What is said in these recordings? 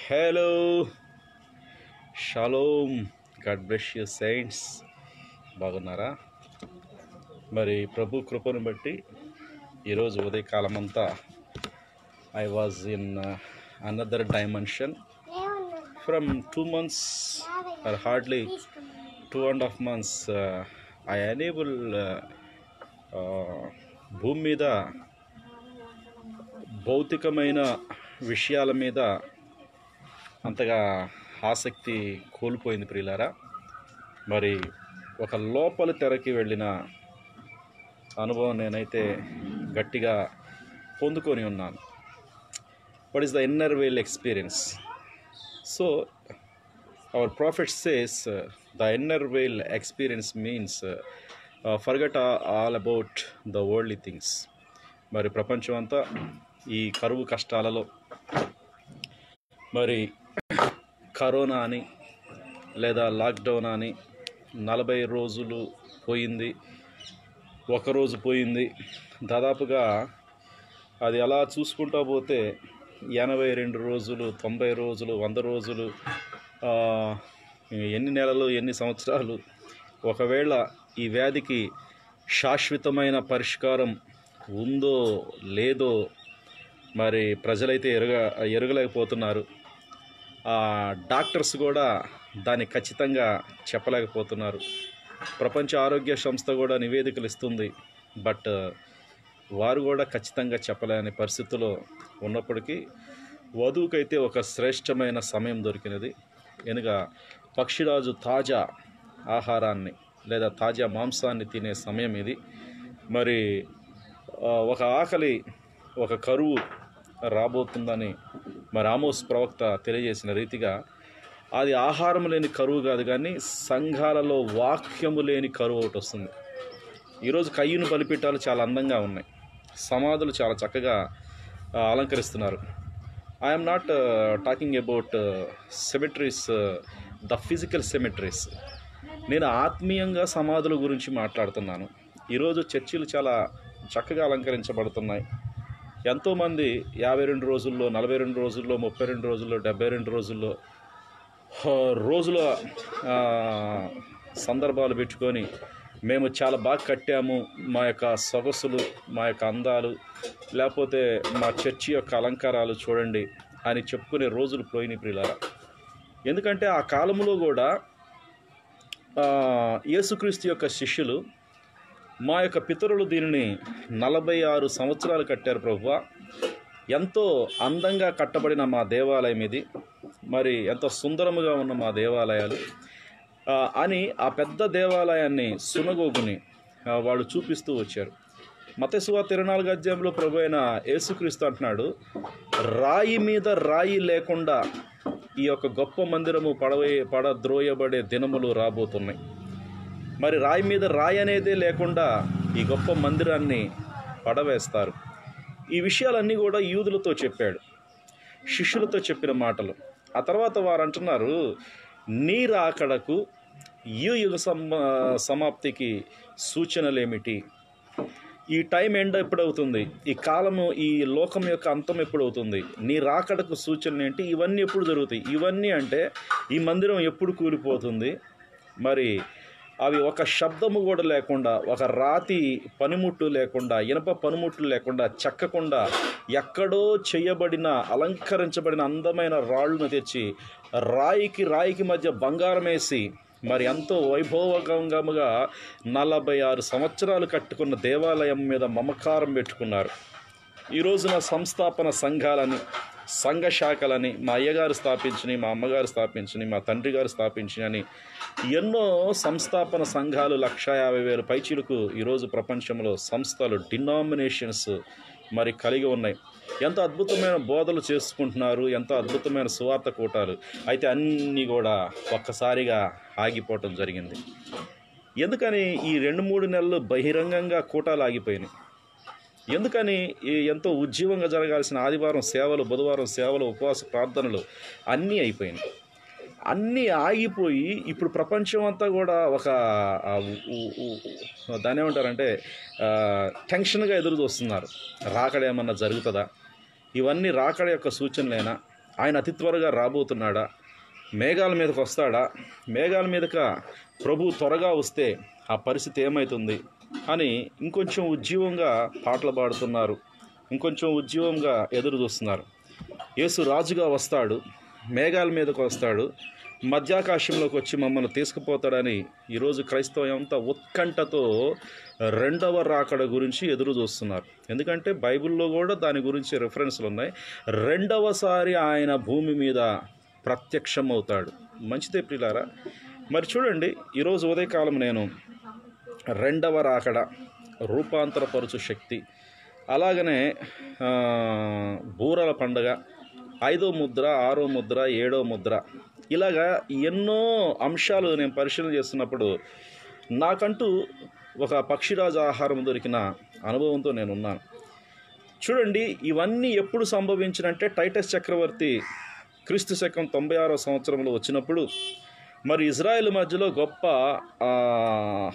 Hello shalom God bless you saints. బాగున్నారా? మరి ప్రభు కృపను బట్టి ఈరోజు ఉదయకాలం అంతా I was in another dimension from 2 months or hardly 2.5 months. I enable భూమి మీద భౌతికమైన విషయాల మీద అంతగా ఆసక్తి కోల్పోయింది ప్రియులారా. మరి ఒక లోపలి తెరకి వెళ్ళిన అనుభవం నేనైతే గట్టిగా పొందుకొని ఉన్నాను. What is the inner veil experience? So our prophet says the inner veil experience means forget all about the worldly things. మరి ప్రపంచం అంతా ఈ కరువు కష్టాలలో, మరి కరోనా అని లేదా లాక్డౌన్ అని 40 రోజులు పోయింది, ఒకరోజు పోయింది, దాదాపుగా అది అలా చూసుకుంటా పోతే 82 రోజులు, 90 రోజులు, 100 రోజులు, ఎన్ని నెలలు, ఎన్ని సంవత్సరాలు. ఒకవేళ ఈ వ్యాధికి శాశ్వతమైన పరిష్కారం ఉందో లేదో మరి ప్రజలైతే ఎరగలేకపోతున్నారు. డాక్టర్స్ కూడా దాన్ని ఖచ్చితంగా చెప్పలేకపోతున్నారు. ప్రపంచ ఆరోగ్య సంస్థ కూడా నివేదికలు ఇస్తుంది, బట్ వారు కూడా ఖచ్చితంగా చెప్పలేని పరిస్థితుల్లో ఉన్నప్పటికీ వధువుకైతే ఒక శ్రేష్టమైన సమయం దొరికినది. ఎనుక పక్షిరాజు తాజా ఆహారాన్ని లేదా తాజా మాంసాన్ని తినే సమయం ఇది. మరి ఒక ఆకలి, ఒక కరువు రాబోతుందని మరి ఆమోస్ ప్రవక్త తెలియజేసిన రీతిగా అది ఆహారం లేని కరువు కాదు, కానీ సంఘాలలో వాక్యము లేని కరువు ఒకటి వస్తుంది. ఈరోజు కయ్యూను బలిపీఠాలు చాలా అందంగా ఉన్నాయి, సమాధులు చాలా చక్కగా అలంకరిస్తున్నారు. I'm not talking about cemeteries, the physical cemeteries. నేను ఆత్మీయంగా సమాధుల గురించి మాట్లాడుతున్నాను. ఈరోజు చర్చిలు చాలా చక్కగా అలంకరించబడుతున్నాయి. ఎంతోమంది 52 రోజుల్లో, 42 రోజుల్లో, 32 రోజుల్లో, 72 రోజుల్లో రోజుల సందర్భాలు పెట్టుకొని మేము చాలా బాగా కట్టాము, మా యొక్క సొగసులు, మా యొక్క అందాలు, లేకపోతే మా చర్చి యొక్క అలంకారాలు చూడండి అని చెప్పుకునే రోజులు పోయినాయి ప్రియులారా. ఎందుకంటే ఆ కాలంలో కూడా యేసుక్రీస్తు యొక్క శిష్యులు, మా యొక్క పితరులు దీనిని 46 సంవత్సరాలు కట్టారు ప్రభువా, ఎంతో అందంగా కట్టబడిన మా దేవాలయం ఇది, మరి ఎంతో సుందరముగా ఉన్న మా దేవాలయాలు అని ఆ పెద్ద దేవాలయాన్ని, సునగోగుని వాళ్ళు చూపిస్తూ వచ్చారు. మత్తయి సువార్త 24వ అధ్యాయంలో ప్రభు అయిన యేసుక్రీస్తు అంటున్నాడు, రాయి మీద రాయి లేకుండా ఈ యొక్క గొప్ప మందిరము పడద్రోయబడే దినములు రాబోతున్నాయి. మరి రాయి మీద రాయి అనేదే లేకుండా ఈ గొప్ప మందిరాన్ని పడవేస్తారు. ఈ విషయాలన్నీ కూడా యూదులతో చెప్పాడు, శిష్యులతో చెప్పిన మాటలు. ఆ తర్వాత వారు అంటున్నారు, నీ రాకడకు, ఈ యుగ సమాప్తికి సూచనలేమిటి? ఈ టైం ఎండ్ ఎప్పుడవుతుంది? ఈ కాలము, ఈ లోకం యొక్క అంతం ఎప్పుడవుతుంది? నీ రాకడకు సూచనలు ఏంటి? ఇవన్నీ ఎప్పుడు జరుగుతాయి? ఇవన్నీ అంటే ఈ మందిరం ఎప్పుడు కూలిపోతుంది? మరి అవి ఒక శబ్దము కూడా లేకుండా, ఒక రాతి పనిముట్టు లేకుండా, ఇనప పనిముట్లు లేకుండా, చెక్కకుండా, ఎక్కడో చేయబడిన, అలంకరించబడిన అందమైన రాళ్ళను తెచ్చి రాయికి మధ్య బంగారం వేసి మరి ఎంతో వైభవగంగా 46 సంవత్సరాలు కట్టుకున్న దేవాలయం మీద మమకారం పెట్టుకున్నారు. ఈ రోజున సంస్థాపన సంఘాలని, సంఘ శాఖలని మా అయ్యగారు స్థాపించిని, మా అమ్మగారు స్థాపించిని, మా తండ్రి గారు స్థాపించినని ఎన్నో సంస్థాపన సంఘాలు 150,000 పైచీలకు ఈరోజు ప్రపంచంలో సంస్థలు, డినామినేషన్స్ మరి కలిగి ఉన్నాయి. ఎంత అద్భుతమైన బోధలు చేసుకుంటున్నారు, ఎంత అద్భుతమైన సువార్త కూటాలు. అయితే అన్నీ కూడా ఒక్కసారిగా ఆగిపోవటం జరిగింది. ఎందుకని ఈ 2-3 నెలలు బహిరంగంగా కూటాలు ఆగిపోయినాయి? ఎందుకని ఎంతో ఉజ్జీవంగా జరగాల్సిన ఆదివారం సేవలు, బుధవారం సేవలు, ఉపవాస ప్రార్థనలు అన్నీ అయిపోయినాయి. అన్నీ ఆగిపోయి ఇప్పుడు ప్రపంచం అంతా కూడా ఒక దాని ఏమంటారంటే టెన్షన్గా ఎదురు చూస్తున్నారు. రాకడ ఏమన్నా జరుగుతుందా? ఇవన్నీ రాకడ యొక్క సూచనలేనా? ఆయన అతి త్వరగా రాబోతున్నాడా, మేఘాల మీదకి వస్తాడా, మేఘాల మీదక ప్రభు త్వరగా వస్తే ఆ పరిస్థితి ఏమవుతుంది అని ఇంకొంచెం ఉజ్జీవంగా పాటలు పాడుతున్నారు, ఇంకొంచెం ఉజ్జీవంగా ఎదురు చూస్తున్నారు. యేసు రాజుగా వస్తాడు, మేఘాల మీదకు వస్తాడు, మధ్యాకాశంలోకి వచ్చి మమ్మల్ని తీసుకుపోతాడని ఈరోజు క్రైస్తవం అంతా ఉత్కంఠతో రెండవ రాకడ గురించి ఎదురు చూస్తున్నారు. ఎందుకంటే బైబిల్లో కూడా దాని గురించి రెఫరెన్స్లు ఉన్నాయి. రెండవసారి ఆయన భూమి మీద ప్రత్యక్షం అవుతాడు. మంచిదే ప్రియులారా. మరి చూడండి, ఈరోజు ఉదయకాలం నేను రెండవ రాకడ, రూపాంతరపరుచు శక్తి, అలాగనే బూరల పండగ, 5వ ముద్ర, 6వ ముద్ర, 7వ ముద్ర, ఇలాగా ఎన్నో అంశాలు నేను పరిశీలన చేస్తున్నప్పుడు నాకంటూ ఒక పక్షిరాజు ఆహారం దొరికిన అనుభవంతో నేనున్నాను. చూడండి, ఇవన్నీ ఎప్పుడు సంభవించినంటే టైటస్ చక్రవర్తి క్రీస్తు శకం 96వ సంవత్సరంలో వచ్చినప్పుడు మరి ఇజ్రాయెల్ మధ్యలో గొప్ప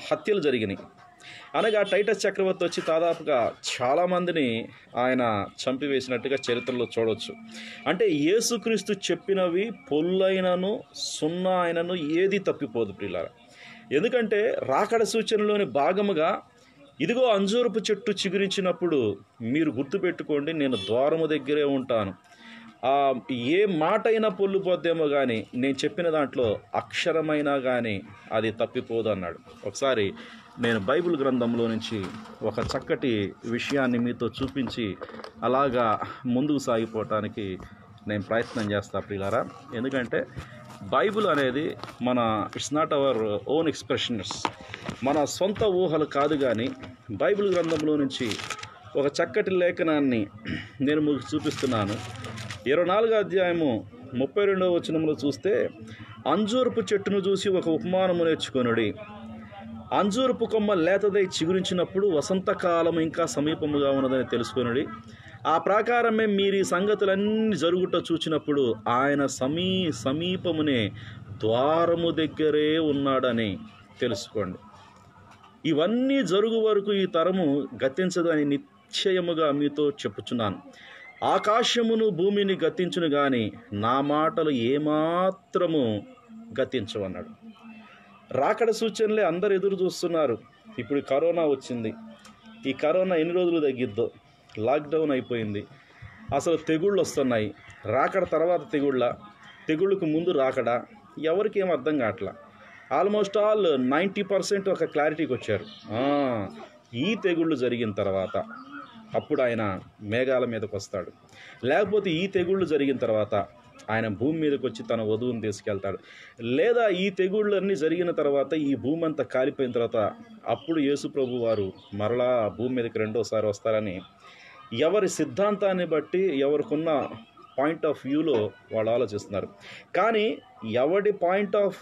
హత్యలు జరిగినాయి. అనగా టైటస్ చక్రవర్తి వచ్చి దాదాపుగా చాలామందిని ఆయన చంపివేసినట్టుగా చరిత్రలో చూడవచ్చు. అంటే యేసుక్రీస్తు చెప్పినవి పొల్లైనను సున్నా అయినను ఏది తప్పిపోదు ప్రియులారా. ఎందుకంటే రాకడ సూచనలోని భాగముగా ఇదిగో అంజూరపు చెట్టు చిగురించినప్పుడు మీరు గుర్తుపెట్టుకోండి, నేను ద్వారము దగ్గరే ఉంటాను, ఏ మాట అయినా పొల్లిపోద్దేమో కానీ నేను చెప్పిన దాంట్లో అక్షరమైనా కానీ అది తప్పిపోదు అన్నాడు. ఒకసారి నేను బైబిల్ గ్రంథంలో నుంచి ఒక చక్కటి విషయాన్ని మీతో చూపించి అలాగా ముందుకు సాగిపోవటానికి నేను ప్రయత్నం చేస్తాను ప్రియులారా. ఎందుకంటే బైబిల్ అనేది it's not our own expressions, మన సొంత ఊహలు కాదు. కానీ బైబిల్ గ్రంథంలో నుంచి ఒక చక్కటి లేఖనాన్ని నేను మీకు చూపిస్తున్నాను. 24వ అధ్యాయము 32వ వచనంలో చూస్తే, అంజూరపు చెట్టును చూసి ఒక ఉపమానము నేర్చుకొనుడి. అంజూరపు కొమ్మ లేతదై చిగురించినప్పుడు వసంతకాలం ఇంకా సమీపముగా ఉన్నదని తెలుసుకొనుడి. ఆ ప్రకారమే మీరు ఈ సంగతులన్నీ జరుగుట చూచినప్పుడు ఆయన సమీపమునే ద్వారము దగ్గరే ఉన్నాడని తెలుసుకోండి. ఇవన్నీ జరుగు వరకు ఈ తరము గతించదని నిశ్చయముగా మీతో చెప్పుచున్నాను. ఆకాశమును భూమిని గతించును గాని నా మాటలు ఏమాత్రము గతించవన్నాడు. రాకడ సూచనలే అందరు ఎదురు చూస్తున్నారు. ఇప్పుడు కరోనా వచ్చింది, ఈ కరోనా ఎన్ని రోజులు తగ్గిద్దో, లాక్డౌన్ అయిపోయింది, అసలు తెగుళ్ళు వస్తున్నాయి, రాకడ తర్వాత తెగుళ్ళకు ముందు రాకడ, ఎవరికి ఏం అర్థం కావట్లా. ఆల్మోస్ట్ ఆల్ 90% ఒక క్లారిటీకి వచ్చారు. ఈ తెగుళ్ళు జరిగిన తర్వాత అప్పుడు ఆయన మేఘాల మీదకి వస్తాడు, లేకపోతే ఈ తెగుళ్ళు జరిగిన తర్వాత ఆయన భూమి మీదకి వచ్చి తన వధువుని తీసుకెళ్తాడు, లేదా ఈ తెగుళ్ళన్నీ జరిగిన తర్వాత ఈ భూమి అంతా కాలిపోయిన తర్వాత అప్పుడు యేసు ప్రభు వారు మరలా భూమి మీదకి రెండోసారి వస్తారని ఎవరి సిద్ధాంతాన్ని బట్టి ఎవరికున్న పాయింట్ ఆఫ్ వ్యూలో వాళ్ళు ఆలోచిస్తున్నారు. కానీ ఎవడి పాయింట్ ఆఫ్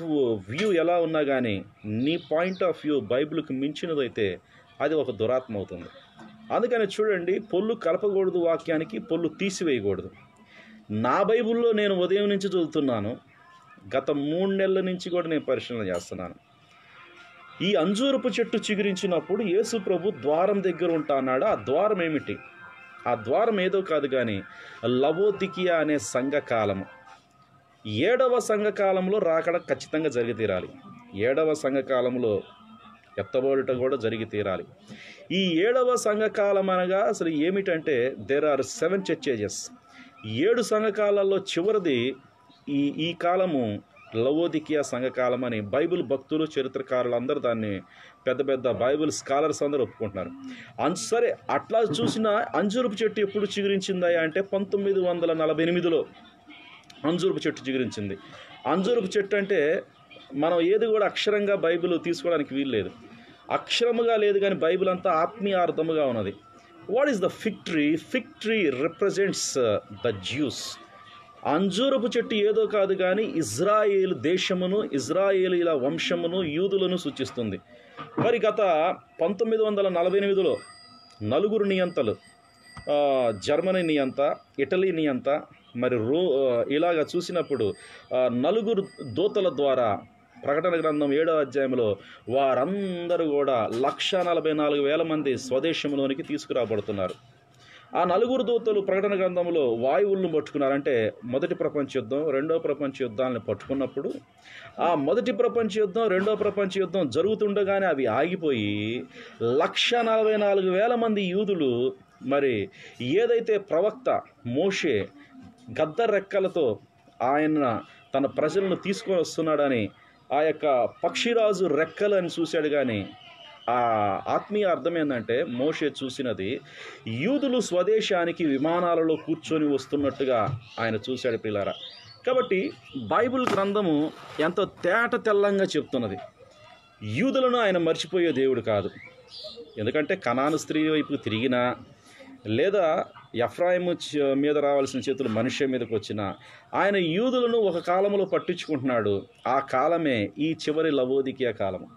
వ్యూ ఎలా ఉన్నా కానీ నీ పాయింట్ ఆఫ్ వ్యూ బైబిల్కి మించినదైతే అది ఒక దురాత్మ అవుతుంది. అందుకని చూడండి, పొల్లు కలపకూడదు, వాక్యానికి పొల్లు తీసివేయకూడదు. నా బైబిల్లో నేను ఉదయం నుంచి చదువుతున్నాను, గత 3 నెలల నుంచి కూడా నేను పరిశీలన చేస్తున్నాను. ఈ అంజూరపు చెట్టు చిగురించినప్పుడు యేసు ప్రభు ద్వారం దగ్గర ఉంటా అన్నాడు. ఆ ద్వారం ఏమిటి? ఆ ద్వారం ఏదో కాదు కానీ లవోదికియా అనే సంఘకాలము. 7వ సంఘకాలంలో రాకడ ఖచ్చితంగా జరిగి తీరాలి. 7వ సంఘకాలంలో ఎత్తబడుట కూడా జరిగి తీరాలి. ఈ 7వ సంఘకాలం అనగా అసలు ఏమిటంటే దేర్ ఆర్ 7 చర్చేజెస్. 7 సంఘకాలాల్లో చివరిది ఈ కాలము లవోదికియా సంఘకాలం అని బైబిల్ భక్తులు, చరిత్రకారులు అందరూ దాన్ని పెద్ద పెద్ద బైబిల్ స్కాలర్స్ అందరూ ఒప్పుకుంటున్నారు. సరే, అట్లా చూసిన అంజూరపు చెట్టు ఎప్పుడు చిగురించిందా అంటే 1948లో అంజూరపు చెట్టు చిగురించింది. అంజూరపు చెట్టు అంటే మనం ఏది కూడా అక్షరంగా బైబిల్ తీసుకోవడానికి వీల్లేదు. అక్షరముగా లేదు కానీ బైబిల్ అంతా ఆత్మీయార్థముగా ఉన్నది. What is the fig tree? Fig tree represents the juice. అంజూరపు చెట్టు ఏదో కాదు కానీ ఇజ్రాయేలు దేశమును, ఇజ్రాయేలీల వంశమును, యూదులను సూచిస్తుంది. మరి గత 1948లో 4 నియంతలు, జర్మనీ నియంత, ఇటలీ నియంత, మరి ఇలాగా చూసినప్పుడు 4 దూతల ద్వారా ప్రకటన గ్రంథం 7వ అధ్యాయంలో వారందరూ కూడా 1,44,000 మంది స్వదేశంలోనికి తీసుకురాబడుతున్నారు. ఆ నలుగురు దూతలు ప్రకటన గ్రంథంలో వాయువులను పట్టుకున్నారంటే మొదటి ప్రపంచ యుద్ధం, రెండవ ప్రపంచ యుద్ధాలను పట్టుకున్నప్పుడు ఆ మొదటి ప్రపంచ యుద్ధం, రెండవ ప్రపంచ యుద్ధం జరుగుతుండగానే అవి ఆగిపోయి 1,44,000 మంది యూదులు మరి ఏదైతే ప్రవక్త మోషే గద్ద రెక్కలతో ఆయన తన ప్రజలను తీసుకొని వస్తున్నాడని ఆ యొక్క పక్షిరాజు రెక్కలని చూశాడు, కానీ ఆ ఆత్మీయ అర్థం ఏంటంటే మోషే చూసినది యూదులు స్వదేశానికి విమానాలలో కూర్చొని వస్తున్నట్టుగా ఆయన చూశాడు పిల్లారా. కాబట్టి బైబిల్ గ్రంథము ఎంతో తేట తెల్లంగా చెప్తున్నది. యూదులను ఆయన మర్చిపోయే దేవుడు కాదు. ఎందుకంటే కనాను స్త్రీ వైపు తిరిగినా, లేదా ఎఫ్రాయిము మీద రావాల్సిన చేతులు మనుష్య మీదకి వచ్చినా ఆయన యూదులను ఒక కాలంలో పట్టించుకుంటున్నాడు. ఆ కాలమే ఈ చివరి లవోదికీయ కాలము.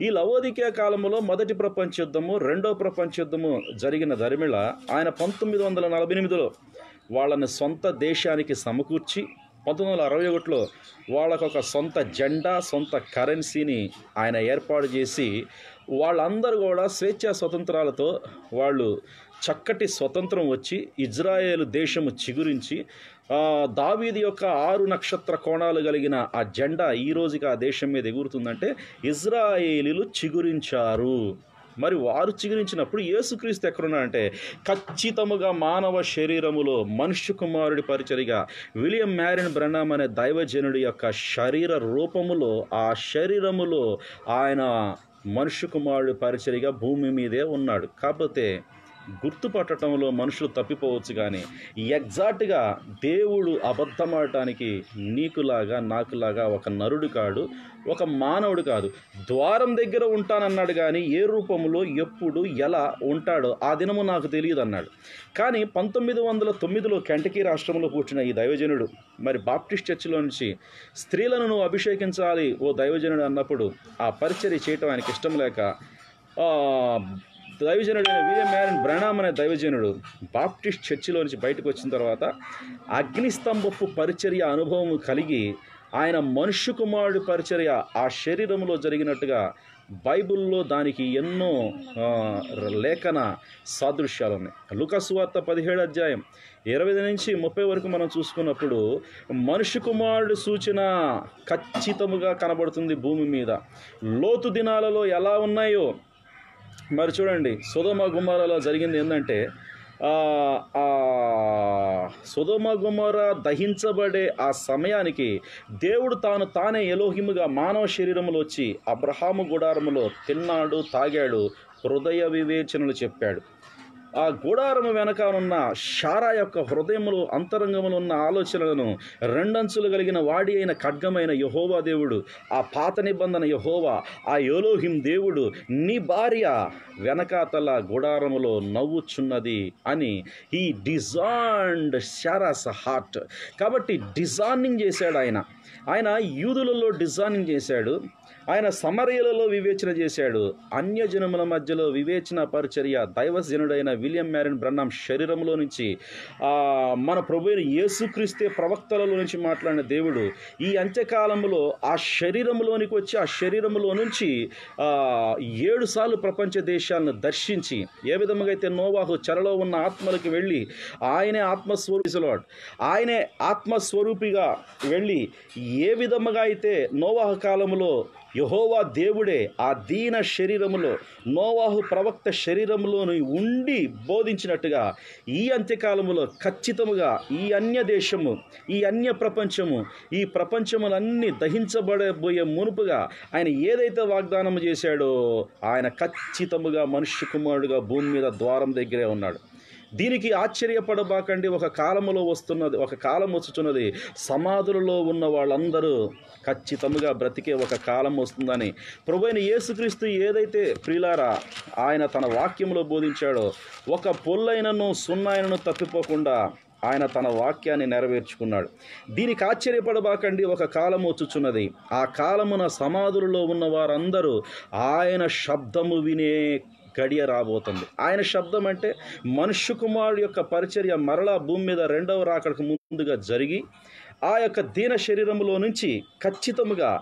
ఈ లవోదికీయ కాలంలో మొదటి ప్రపంచ యుద్ధము, రెండవ ప్రపంచ యుద్ధము జరిగిన దరిమిళ ఆయన 1948లో వాళ్ళని సొంత దేశానికి సమకూర్చి 1961లో వాళ్ళకొక సొంత జెండా, సొంత కరెన్సీని ఆయన ఏర్పాటు చేసి వాళ్ళందరూ కూడా స్వేచ్ఛా స్వతంత్రాలతో వాళ్ళు చక్కటి స్వతంత్రం వచ్చి ఇజ్రాయేలు దేశము చిగురించి దావీదు యొక్క 6 నక్షత్ర కోణాలు కలిగిన ఆ జెండా ఈ రోజుకి ఆ దేశం మీద ఎగురుతుందంటే ఇజ్రాయేలీలు చిగురించారు. మరి వారు చిగురించినప్పుడు యేసుక్రీస్తు ఎక్కడున్నాడంటే ఖచ్చితముగా మానవ శరీరములో మనుష్య కుమారుడి పరిచర్యగా విలియం మ్యారిన్ బ్రన్నామ్ అనే దైవజనుడి యొక్క శరీర రూపములో ఆ శరీరములో ఆయన మనుష్య కుమారుడి పరిచర్యగా భూమి మీదే ఉన్నాడు. కాకపోతే గుర్తుపట్టడంలో మనుషులు తప్పిపోవచ్చు, కానీ ఎగ్జాక్ట్గా దేవుడు అబద్ధమాడటానికి నీకులాగా నాకులాగా ఒక నరుడు కాడు, ఒక మానవుడు కాదు. ద్వారం దగ్గర ఉంటానన్నాడు, కానీ ఏ రూపంలో ఎప్పుడు ఎలా ఉంటాడో ఆ దినము నాకు తెలియదు అన్నాడు. కానీ 1909లో కెంటకీ రాష్ట్రంలో కూర్చున్న ఈ దైవజనుడు మరి బాప్టిస్ట్ చర్చిలో నుంచి స్త్రీలను నువ్వు అభిషేకించాలి ఓ దైవజనుడు అన్నప్పుడు ఆ పరిచర్య చేయటం ఆయనకి ఇష్టం లేక దైవజనుడైన విలియం మ్యారిన్ బ్రన్నామ్ అనే దైవజనుడు బాప్టిస్ట్ చర్చిలో నుంచి బయటకు వచ్చిన తర్వాత అగ్నిస్తంభపు పరిచర్య అనుభవం కలిగి ఆయన మనుష్య కుమారుడి పరిచర్య ఆ శరీరంలో జరిగినట్టుగా బైబిల్లో దానికి ఎన్నో లేఖన సాదృశ్యాలు ఉన్నాయి. లూకా సువార్త 17వ అధ్యాయం 20 నుంచి 30 వరకు మనం చూసుకున్నప్పుడు మనుష్య కుమారుడు సూచన ఖచ్చితముగా కనబడుతుంది భూమి మీద. లోతు దినాలలో ఎలా ఉన్నాయో మరి చూడండి. సొదొమ గొమొర్రాలో జరిగింది ఏంటంటే సొదొమ గొమొర్రా దహించబడే ఆ సమయానికి దేవుడు తానే ఎలోహిముగా మానవ శరీరంలో వచ్చి అబ్రహాము గుడారములో తిన్నాడు, తాగాడు, హృదయ వివేచనలు చెప్పాడు. ఆ గుడారము వెనకానున్న శారా యొక్క హృదయములో అంతరంగములో ఉన్న ఆలోచనలను రెండంచులు కలిగిన వాడి అయిన ఖడ్గమైన యెహోవా దేవుడు, ఆ పాత నిబంధన యెహోవా, ఆ ఎలోహిం దేవుడు నీ భార్య వెనకాతల గుడారములో నవ్వుచున్నది అని ఈ డిజైన్డ్ శారాస్ హార్ట్. కాబట్టి డిజైనింగ్ చేశాడు ఆయన యూదులలో డిజైనింగ్ చేశాడు, ఆయన సమరయులలో వివేచన చేశాడు, అన్యజనముల మధ్యలో వివేచన పరిచర్య దైవజనుడైన విలియం మ్యారిన్ బ్రన్నామ్ శరీరంలో నుంచి మన ప్రభువైన యేసుక్రీస్తే ప్రవక్తలలో నుంచి మాట్లాడిన దేవుడు ఈ అంత్యకాలంలో ఆ శరీరంలోనికి వచ్చి ఆ శరీరంలో నుంచి 7 సార్లు ప్రపంచ దేశాలను దర్శించి ఏ విధముగా అయితే నోవాహు చెరలో ఉన్న ఆత్మలకు వెళ్ళి ఆయనే ఆయనే ఆత్మస్వరూపిగా వెళ్ళి ఏ విధముగా అయితే నోవాహు కాలంలో యెహోవా దేవుడే ఆ దీన శరీరములో నోవాహు ప్రవక్త శరీరములోని ఉండి బోధించినట్టుగా ఈ అంత్యకాలములో ఖచ్చితముగా ఈ అన్య దేశము, ఈ అన్య ప్రపంచము, ఈ ప్రపంచములన్నీ దహించబడబోయే మునుపుగా ఆయన ఏదైతే వాగ్దానం చేశాడో ఆయన ఖచ్చితముగా మనుష్య కుమారుడుగా భూమి మీద ద్వారం దగ్గరే ఉన్నాడు. దీనికి ఆశ్చర్యపడబాకండి. ఒక కాలం వచ్చుచున్నది, సమాధులలో ఉన్న వాళ్ళందరూ ఖచ్చితంగా బ్రతికే ఒక కాలం వస్తుందని ప్రభువైన యేసుక్రీస్తు ఏదైతే ప్రియులారా ఆయన తన వాక్యంలో బోధించాడో ఒక పొల్లైనను సున్నాయినను తప్పిపోకుండా ఆయన తన వాక్యాన్ని నెరవేర్చుకున్నాడు. దీనికి ఆశ్చర్యపడబాకండి. ఒక కాలం వచ్చుచున్నది, ఆ కాలమున సమాధులలో ఉన్న వారందరూ ఆయన శబ్దము వినే గడియ రాబోతుంది. ఆయన శబ్దం అంటే మనుష్య కుమారుడు యొక్క పరిచర్య మరలా భూమి మీద రెండవ రాకడకు ముందుగా జరిగి ఆ యొక్క దీన శరీరంలో నుంచి ఖచ్చితముగా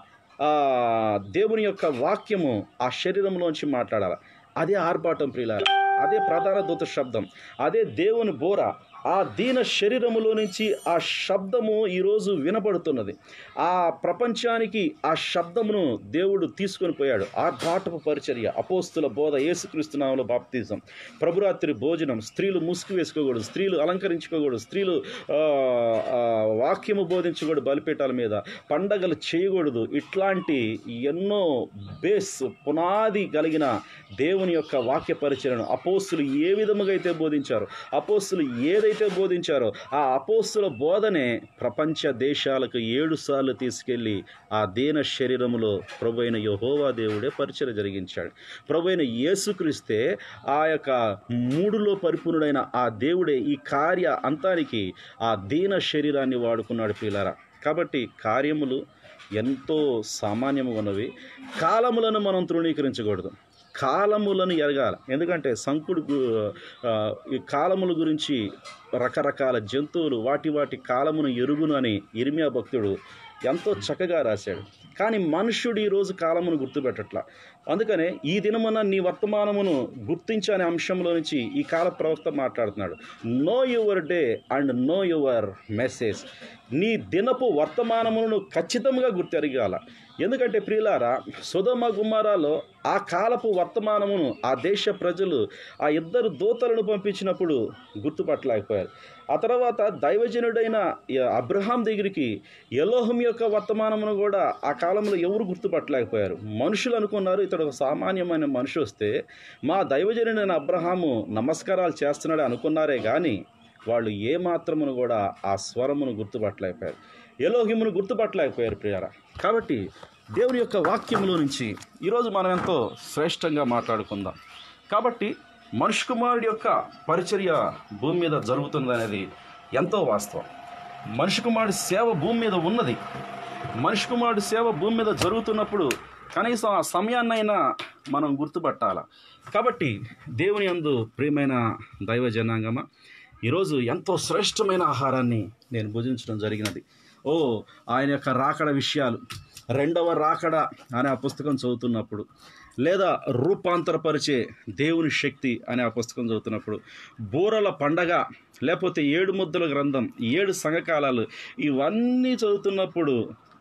దేవుని యొక్క వాక్యము ఆ శరీరంలోంచి మాట్లాడాలి. అదే ఆర్భాటం ప్రియులారా. అదే ప్రధాన దూత శబ్దం, అదే దేవుని బోర. ఆ దీన శరీరములో నుంచి ఆ శబ్దము ఈరోజు వినపడుతున్నది. ఆ ప్రపంచానికి ఆ శబ్దమును దేవుడు తీసుకొని పోయాడు. ఆర్భాటపు పరిచర్య, అపోస్తుల బోధ, యేసుక్రీస్తు నామములో బాప్తిజం, ప్రభురాత్రి భోజనం, స్త్రీలు ముసుగు వేసుకోకూడదు, స్త్రీలు అలంకరించుకోకూడదు, స్త్రీలు వాక్యము బోధించకూడదు బలిపీఠాల మీద, పండగలు చేయకూడదు. ఇట్లాంటి ఎన్నో పునాది కలిగిన దేవుని యొక్క వాక్య పరిచర్యను అపోస్తులు ఏ విధముగా అయితే బోధించారో, అపోస్తులు ఏదైతే బోధించారో ఆ అపోస్తుల బోధనే ప్రపంచ దేశాలకు 7 సార్లు తీసుకెళ్ళి ఆ దీన శరీరములో ప్రభువైన యెహోవా దేవుడే పరిచర్య జరిగించాడు. ప్రభువైన యేసుక్రీస్తే ఆ యొక్క 3లో పరిపూర్ణుడైన ఆ దేవుడే ఈ కార్య అంతానికి ఆ దీన శరీరాన్ని వాడుకున్నాడు ప్రియులారా. కాబట్టి కార్యములు ఎంతో సామాన్యము ఉన్నవి. కాలములను మనం తృణీకరించకూడదు, కాలములను ఎరగాలి. ఎందుకంటే ఈ కాలముల గురించి రకరకాల జంతువులు వాటి కాలమును ఎరుగును అని ఇర్మియా భక్తుడు ఎంతో చక్కగా రాశాడు. కానీ మనుష్యుడు ఈరోజు కాలమును గుర్తుపెట్టట్లా. అందుకనే ఈ దినమున నీ వర్తమానమును గుర్తించనే అంశంలో నుంచి ఈ కాల ప్రవక్త మాట్లాడుతున్నాడు. Know your day and know your message. నీ దినపు వర్తమానమును ఖచ్చితంగా గుర్తెరగాల. ఎందుకంటే ప్రియులారా, సొదొమ గుమొర్రాలో ఆ కాలపు వర్తమానమును ఆ దేశ ప్రజలు ఆ 2 దూతలను పంపించినప్పుడు గుర్తుపట్టలేకపోయారు. ఆ తర్వాత దైవజనుడైన అబ్రహాం దగ్గరికి ఎలోహం యొక్క వర్తమానమును కూడా ఆ కాలంలో ఎవరు గుర్తుపట్టలేకపోయారు. మనుషులు అనుకున్నారు ఇతడు ఒక సామాన్యమైన మనిషి వస్తే మా దైవజనుడైన అబ్రహాము నమస్కారాలు చేస్తున్నాడే అనుకున్నారే కానీ వాళ్ళు ఏమాత్రమును కూడా ఆ స్వరమును గుర్తుపట్టలేకపోయారు, ఎలోహిమును గుర్తుపట్టలేకపోయారు ప్రియారా. కాబట్టి దేవుని యొక్క వాక్యములో నుంచి ఈరోజు మనం ఎంతో శ్రేష్టంగా మాట్లాడుకుందాం. కాబట్టి మనుష్య కుమారుడి యొక్క పరిచర్య భూమి మీద జరుగుతుందనేది ఎంతో వాస్తవం. మనుష్య కుమారుడి సేవ భూమి మీద ఉన్నది. మనుష్య కుమారుడి సేవ భూమి మీద జరుగుతున్నప్పుడు కనీసం ఆ సమయాన్నైనా మనం గుర్తుపట్టాల. కాబట్టి దేవుని యందు ప్రియమైన దైవ జనాంగమ, ఈరోజు ఎంతో శ్రేష్టమైన ఆహారాన్ని నేను భుజించడం జరిగినది. ఆయన యొక్క రాకడ విషయాలు, 2వ రాకడ అనే ఆ పుస్తకం చదువుతున్నప్పుడు, లేదా రూపాంతరపరిచే దేవుని శక్తి అనే ఆ పుస్తకం చదువుతున్నప్పుడు, బూరల పండగ, లేకపోతే 7 ముద్దల గ్రంథం, 7 సంఘకాలాలు, ఇవన్నీ చదువుతున్నప్పుడు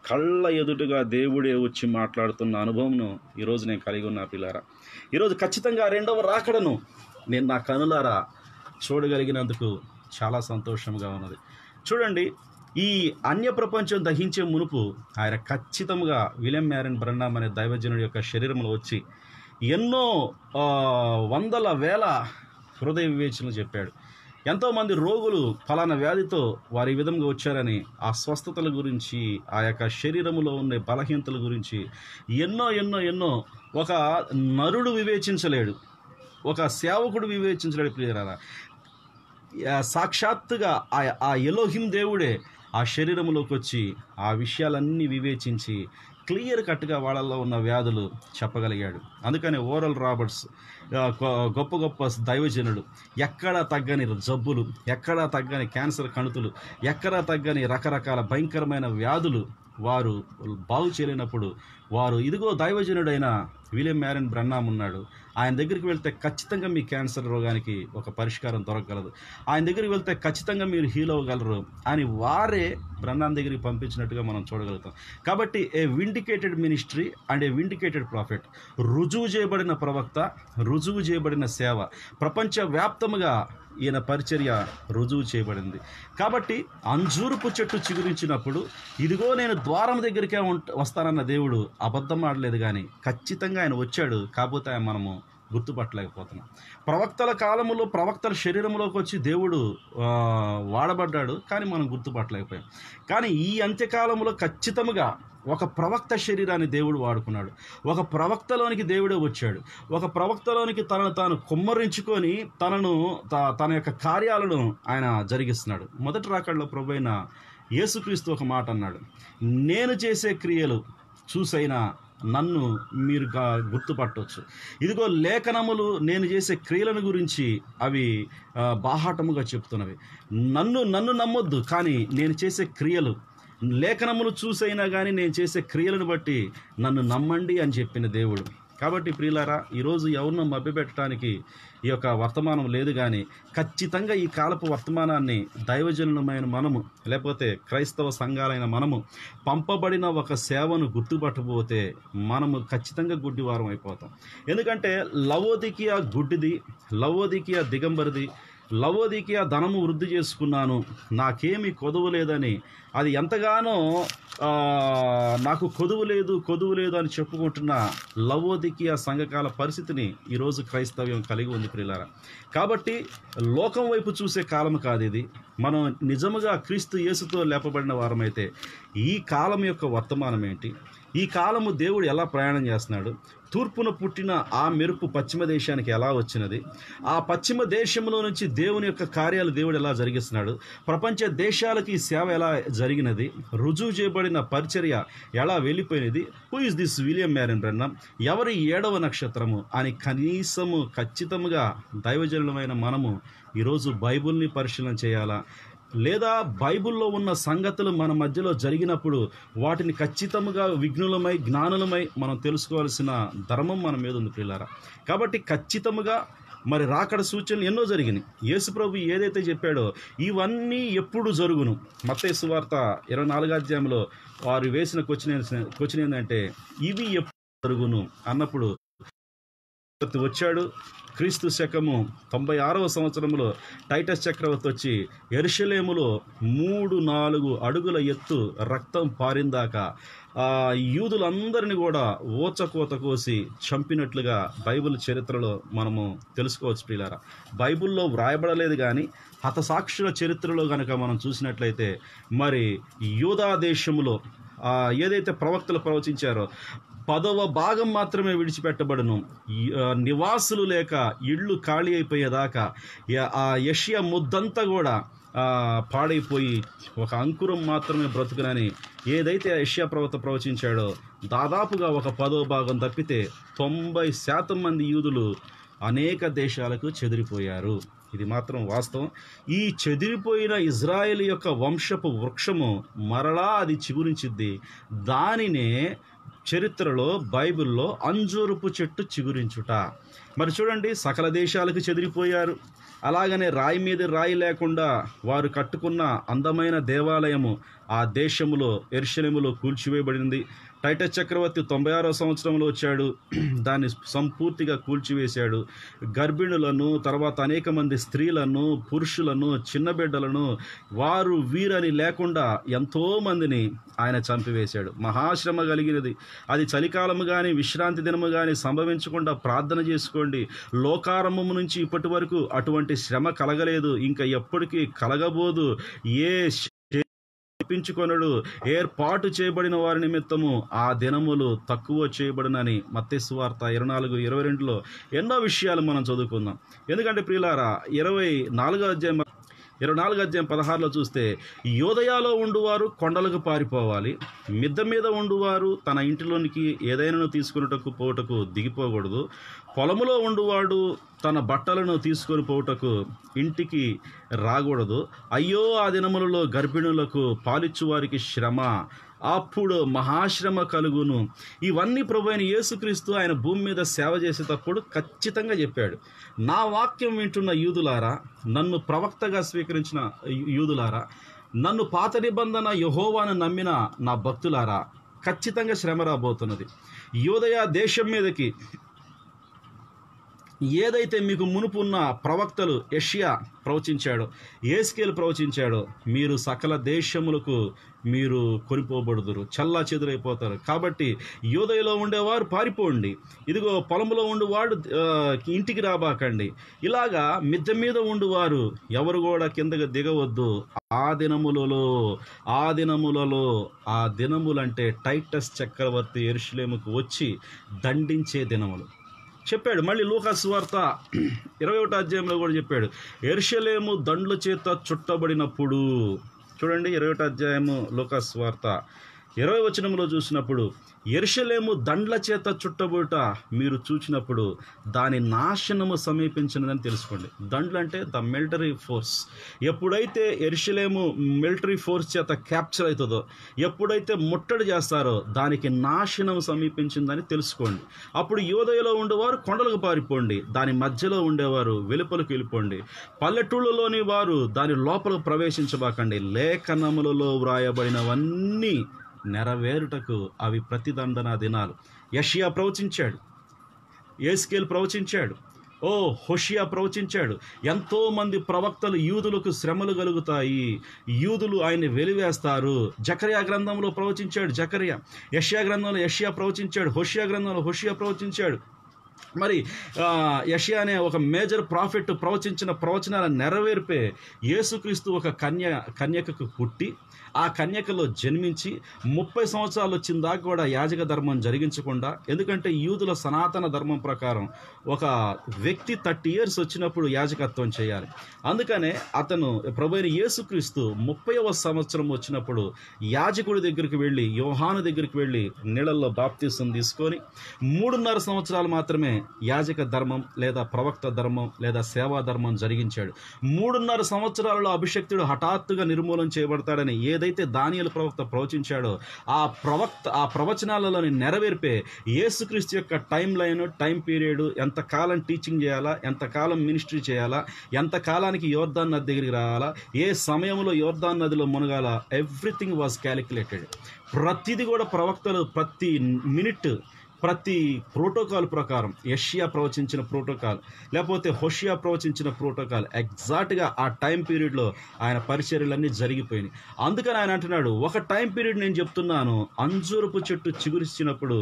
కళ్ళ ఎదుటుగా దేవుడే వచ్చి మాట్లాడుతున్న అనుభవంను ఈరోజు నేను కలిగి ఉన్నా పిల్లారా. ఈరోజు ఖచ్చితంగా 2వ రాకడను నేను నా కనులారా చూడగలిగినందుకు చాలా సంతోషంగా ఉన్నది. చూడండి, ఈ అన్య ప్రపంచం దహించే మునుపు ఆయన ఖచ్చితంగా విలియం మ్యారియన్ బ్రన్నాం అనే దైవజనుడి యొక్క శరీరంలో వచ్చి ఎన్నో వందల వేల హృదయ వివేచనలు చెప్పాడు. ఎంతోమంది రోగులు ఫలానా వ్యాధితో వారు ఈ విధంగా వచ్చారని ఆ స్వస్థతల గురించి, ఆ యొక్క శరీరంలో ఉండే బలహీనతల గురించి ఎన్నో ఎన్నో ఎన్నో ఒక నరుడు వివేచించలేడు, ఒక సేవకుడు వివేచించలేడు ప్రియరారా. సాక్షాత్తుగా ఆ ఎలోహిం దేవుడే ఆ శరీరంలోకి వచ్చి ఆ విషయాలన్నీ వివేచించి క్లియర్ కట్గా వాళ్ళల్లో ఉన్న వ్యాధులు చెప్పగలిగాడు. అందుకని ఓరల్ రాబర్ట్స్ గొప్ప గొప్ప దైవజనులు, ఎక్కడా తగ్గని జబ్బులు, ఎక్కడా తగ్గని క్యాన్సర్ కణుతులు, ఎక్కడా తగ్గని రకరకాల భయంకరమైన వ్యాధులు వారు బాగు చేయలేనప్పుడు వారు ఇదిగో దైవజనుడైన విలియం మ్యారియన్ బ్రన్నాం ఉన్నాడు, ఆయన దగ్గరికి వెళ్తే ఖచ్చితంగా మీ క్యాన్సర్ రోగానికి ఒక పరిష్కారం దొరకగలదు, ఆయన దగ్గరికి వెళ్తే ఖచ్చితంగా మీరు హీల్ అవ్వగలరు అని వారే బ్రన్నాం దగ్గరికి పంపించినట్టుగా మనం చూడగలుగుతాం. కాబట్టి a vindicated ministry and a vindicated prophet, రుజువు చేయబడిన ప్రవక్త, రుజువు చేయబడిన సేవ, ప్రపంచవ్యాప్తముగా ఈయన పరిచర్య రుజువు చేయబడింది. కాబట్టి అంజూరపు చెట్టు చిగురించినప్పుడు ఇదిగో నేను ద్వారం దగ్గరికే వస్తానన్న దేవుడు అబద్ధం ఆడలేదు, కానీ ఖచ్చితంగా ఆయన వచ్చాడు. కాకపోతే ఆయన మనము గుర్తుపట్టలేకపోతున్నాం. ప్రవక్తల కాలములో ప్రవక్తల శరీరంలోకి వచ్చి దేవుడు వాడబడ్డాడు, కానీ మనం గుర్తుపట్టలేకపోయాం. కానీ ఈ అంత్యకాలంలో ఖచ్చితంగా ఒక ప్రవక్త శరీరాన్ని దేవుడు వాడుకున్నాడు. ఒక ప్రవక్తలోనికి దేవుడే వచ్చాడు. ఒక ప్రవక్తలోనికి తనను తాను కుమ్మరించుకొని తన యొక్క కార్యాలను ఆయన జరిగిస్తున్నాడు. మొదటి రాకడలో ప్రభువైన యేసుక్రీస్తు ఒక మాట అన్నాడు, నేను చేసే క్రియలు చూసైనా నన్ను మీరు గుర్తుపట్టవచ్చు. ఇదిగో లేఖనములు నేను చేసే క్రియలను గురించి అవి బాహాటముగా చెప్తున్నవి. నన్ను నమ్మొద్దు, కానీ నేను చేసే క్రియలు, లేఖనములు చూసైనా కానీ నేను చేసే క్రియలను బట్టి నన్ను నమ్మండి అని చెప్పిన దేవుడు. కాబట్టి ప్రియులారా, ఈరోజు ఎవరినో మభ్యపెట్టడానికి ఈ యొక్క వర్తమానం లేదు, కానీ ఖచ్చితంగా ఈ కాలపు వర్తమానాన్ని దైవజనులమైన మనము, లేకపోతే క్రైస్తవ సంఘాలైన మనము పంపబడిన ఒక సేవను గుర్తుపట్టబోతే మనము ఖచ్చితంగా గుడ్డివారం అయిపోతాం. ఎందుకంటే లవోదికియా గుడ్డిది, లవోదికియా దిగంబరిది, లవోదికియా ధనము వృద్ధి చేసుకున్నాను, నాకేమీ కొదువు లేదని, అది ఎంతగానో నాకు కొదువు లేదు అని చెప్పుకుంటున్న లవోదికియా సంఘకాల పరిస్థితిని ఈరోజు క్రైస్తవ్యం కలిగి ఉంది ప్రియులారా. కాబట్టి లోకం వైపు చూసే కాలం కాదు ఇది. మనం నిజముగా క్రీస్తు యేసుతో లేపబడిన వారమైతే ఈ కాలం యొక్క వర్తమానం ఏంటి, ఈ కాలము దేవుడు ఎలా ప్రయాణం చేస్తున్నాడు, తూర్పున పుట్టిన ఆ మెరుపు పశ్చిమ దేశానికి ఎలా వచ్చినది, ఆ పశ్చిమ దేశంలో నుంచి దేవుని యొక్క కార్యాలు దేవుడు ఎలా జరిగిస్తున్నాడు, ప్రపంచ దేశాలకి ఈ సేవ ఎలా జరిగినది, రుజువు చేయబడిన పరిచర్య ఎలా వెళ్ళిపోయినది, who is this William Marrion Branham, ఎవరి 7వ నక్షత్రము అని కనీసము ఖచ్చితంగా దైవజనులమైన మనము ఈరోజు బైబిల్ని పరిశీలన చేయాలా, లేదా బైబిల్లో ఉన్న సంగతులు మన మధ్యలో జరిగినప్పుడు వాటిని ఖచ్చితంగా విఘ్నులమై జ్ఞానులమై మనం తెలుసుకోవాల్సిన ధర్మం మన మీద ఉంది ప్రియులారా. కాబట్టి ఖచ్చితంగా మరి రాకడ సూచనలు ఎన్నో జరిగినాయి. యేసుప్రభు ఏదైతే చెప్పాడో ఇవన్నీ ఎప్పుడు జరుగును. మత్తయి సువార్త 24వ అధ్యాయంలో వారు వేసిన క్వశ్చన్ ఏంటంటే ఇవి ఎప్పుడు జరుగును అన్నప్పుడు వచ్చాడు. క్రీస్తు శకము 96వ సంవత్సరంలో టైటస్ చక్రవర్తి వచ్చి యెరూషలేములో 3-4 అడుగుల ఎత్తు రక్తం పారిందాకా యూదులందరినీ కూడా ఓచకోత కోసి చంపినట్లుగా బైబిల్ చరిత్రలో మనము తెలుసుకోవచ్చు ప్రియులారా. బైబిల్లో వ్రాయబడలేదు, కానీ హతసాక్షుల చరిత్రలో కనుక మనం చూసినట్లయితే మరి యూదా దేశంలో ఏదైతే ప్రవక్తలు ప్రవచించారో 10వ భాగం మాత్రమే విడిచిపెట్టబడును. నివాసులు లేక ఇళ్ళు ఖాళీ అయిపోయేదాకా ఆ యెషయా ముద్దంతా కూడా పాడైపోయి ఒక అంకురం మాత్రమే బ్రతుకునని ఏదైతే యెషయా ప్రవక్త ప్రవచించాడో దాదాపుగా ఒక 10వ భాగం తప్పితే 90% మంది యూదులు అనేక దేశాలకు చెదిరిపోయారు. ఇది మాత్రం వాస్తవం. ఈ చెదిరిపోయిన ఇజ్రాయేల్ యొక్క వంశపు వృక్షము మరలా అది చిగురించిద్ది. దానినే చరిత్రలో బైబిల్లో అంజూరపు చెట్టు చిగురించుట. మరి చూడండి, సకల దేశాలకు చెదిరిపోయారు. అలాగనే రాయి మీద రాయి లేకుండా వారు కట్టుకున్న అందమైన దేవాలయము ఆ దేశములో యెరూషలేములో కూల్చివేయబడింది. టైటస్ చక్రవర్తి 96వ సంవత్సరంలో వచ్చాడు, దాన్ని సంపూర్తిగా కూల్చివేశాడు. గర్భిణులను, తర్వాత అనేక మంది స్త్రీలను, పురుషులను, చిన్న బిడ్డలను, వారు వీరని లేకుండా ఎంతోమందిని ఆయన చంపివేశాడు. మహాశ్రమ కలిగినది. అది చలికాలము కానీ విశ్రాంతి దినము కానీ సంభవించకుండా ప్రార్థన చేసుకోండి. లోకారంభము నుంచి ఇప్పటి వరకు అటువంటి శ్రమ కలగలేదు, ఇంకా ఎప్పటికీ కలగబోదు. ఏ పించుకొనడు ఏర్పాటు చేయబడిన వారి నిమిత్తము ఆ దినములు తక్కువ చేయబడినని మత్తయి సువార్త 24:22లో ఎన్నో విషయాలు మనం చదువుకుందాం. ఎందుకంటే ప్రియులారా, 24వ అధ్యాయం 16లో చూస్తే యోదయాలో ఉండువారు కొండలకు పారిపోవాలి, మిద్దె మీద ఉండువారు తన ఇంటిలోనికి ఏదైనా తీసుకున్నటకు పోవుటకు దిగిపోకూడదు, పొలములో ఉండువాడు తన బట్టలను తీసుకొని పోవుటకు ఇంటికి రాకూడదు. అయ్యో ఆ దినములలో గర్భిణులకు పాలిచ్చు వారికి శ్రమ, అప్పుడు మహాశ్రమ కలుగును. ఇవన్నీ ప్రభువైన యేసుక్రీస్తు ఆయన భూమి మీద సేవ చేసేటప్పుడు ఖచ్చితంగా చెప్పాడు. నా వాక్యం వింటున్న యూదులారా, నన్ను ప్రవక్తగా స్వీకరించిన యూదులారా, నన్ను పాత నిబంధన యెహోవాను నమ్మిన నా భక్తులారా, ఖచ్చితంగా శ్రమ రాబోతున్నది. యూదయ దేశం మీదకి ఏదైతే మీకు మునుపున్న ప్రవక్తలు యెషయా ప్రవచించాడో, యేస్కేలు ప్రవచించాడో, మీరు సకల దేశములకు మీరు కొనిపోబడుదురు, చల్లా చెదురైపోతారు. కాబట్టి యోదయలో ఉండేవారు పారిపోండి, ఇదిగో పొలంలో ఉండువాడు ఇంటికి రాబాకండి. ఇలాగా మిద్దె మీద ఉండువారు ఎవరు కూడా కిందకి దిగవద్దు. ఆ దినములంటే టైటస్ చక్రవర్తి యెరూషలేముకు వచ్చి దండించే దినములు చెప్పాడు. మళ్ళీ లూకా సువార్త 21వ అధ్యాయంలో కూడా చెప్పాడు, యెరూషలేము దండ్ల చేత చుట్టబడినప్పుడు. చూడండి, 21వ అధ్యాయము లూకా సువార్త 20వ వచనంలో చూసినప్పుడు, యెరూషలేము దండ్ల చేత చుట్టబోట మీరు చూచినప్పుడు దాని నాశనము సమీపించినదని తెలుసుకోండి. దండ్లు అంటే ద మిలిటరీ ఫోర్స్. ఎప్పుడైతే యెరూషలేము మిలిటరీ ఫోర్స్ చేత క్యాప్చర్ అవుతుందో, ఎప్పుడైతే ముట్టడి చేస్తారో దానికి నాశనం సమీపించిందని తెలుసుకోండి. అప్పుడు యూదయలో ఉండేవారు కొండలకు పారిపోండి, దాని మధ్యలో ఉండేవారు వెలుపలకు వెళ్ళిపోండి, పల్లెటూళ్ళలోని వారు దాని లోపలకు ప్రవేశించబాకండి. లేఖనములలో వ్రాయబడినవన్నీ నెరవేరుటకు అవి ప్రతిదండన దినాలు. యెషయా ప్రవచించాడు, యేస్కేల్ ప్రవచించాడు, హోషియా ప్రవచించాడు. ఎంతోమంది ప్రవక్తలు యూదులకు శ్రమలు కలుగుతాయి, యూదులు ఆయన్ని వెలివేస్తారు. జకర్యా గ్రంథంలో ప్రవచించాడు జకర్యా, యెషయా గ్రంథంలో యెషయా ప్రవచించాడు, హోషియా గ్రంథంలో హోషియా ప్రవచించాడు. మరి యెషయా అనే ఒక మేజర్ ప్రాఫిట్ ప్రవచించిన ప్రవచనాల నెరవేర్పే యేసుక్రీస్తు ఒక కన్యకకు పుట్టి, ఆ కన్యకలో జన్మించి 30 సంవత్సరాలు వచ్చిన దాకా కూడా యాజక ధర్మం జరిగించకుండా, ఎందుకంటే యూదుల సనాతన ధర్మం ప్రకారం ఒక వ్యక్తి 30 years వచ్చినప్పుడు యాజకత్వం చేయాలి. అందుకనే అతను ప్రభువైన యేసుక్రీస్తు 30వ సంవత్సరం వచ్చినప్పుడు యాజకుడి దగ్గరికి వెళ్ళి, యోహాను దగ్గరికి వెళ్ళి నీళ్ళల్లో బాప్తిసం తీసుకొని 3.5 సంవత్సరాలు మాత్రమే యాజక ధర్మం లేదా ప్రవక్త ధర్మం లేదా సేవా ధర్మం జరిగించాడు. 3.5 సంవత్సరాలలో అభిషక్తుడు హఠాత్తుగా నిర్మూలన చేయబడతాడని ఏదైతే దానియేలు ప్రవక్త ప్రవచించాడో ఆ ప్రవచనాలలోని నెరవేర్పే యేసుక్రీస్తు యొక్క టైం పీరియడ్, ఎంతకాలం టీచింగ్ చేయాలా, ఎంతకాలం మినిస్ట్రీ చేయాలా, ఎంతకాలానికి యోర్దాన్ నది దగ్గరికి రావాలా, ఏ సమయంలో యోర్దాన్ నదిలో మునగాల, ఎవ్రీథింగ్ వాజ్ క్యాలిక్యులేటెడ్. ప్రతిది కూడా ప్రవక్తలు ప్రతి మినిట్, ప్రతి ప్రోటోకాల్ ప్రకారం, యెషయా ప్రవచించిన ప్రోటోకాల్ లేకపోతే హోషియా ప్రవచించిన ప్రోటోకాల్ ఎగ్జాక్ట్గా ఆ టైం పీరియడ్లో ఆయన పరిచర్యలన్నీ జరిగిపోయినాయి. అందుకని ఆయన అంటున్నాడు, ఒక టైం పీరియడ్ నేను చెప్తున్నాను, అంజూరపు చెట్టు చిగురిచ్చినప్పుడు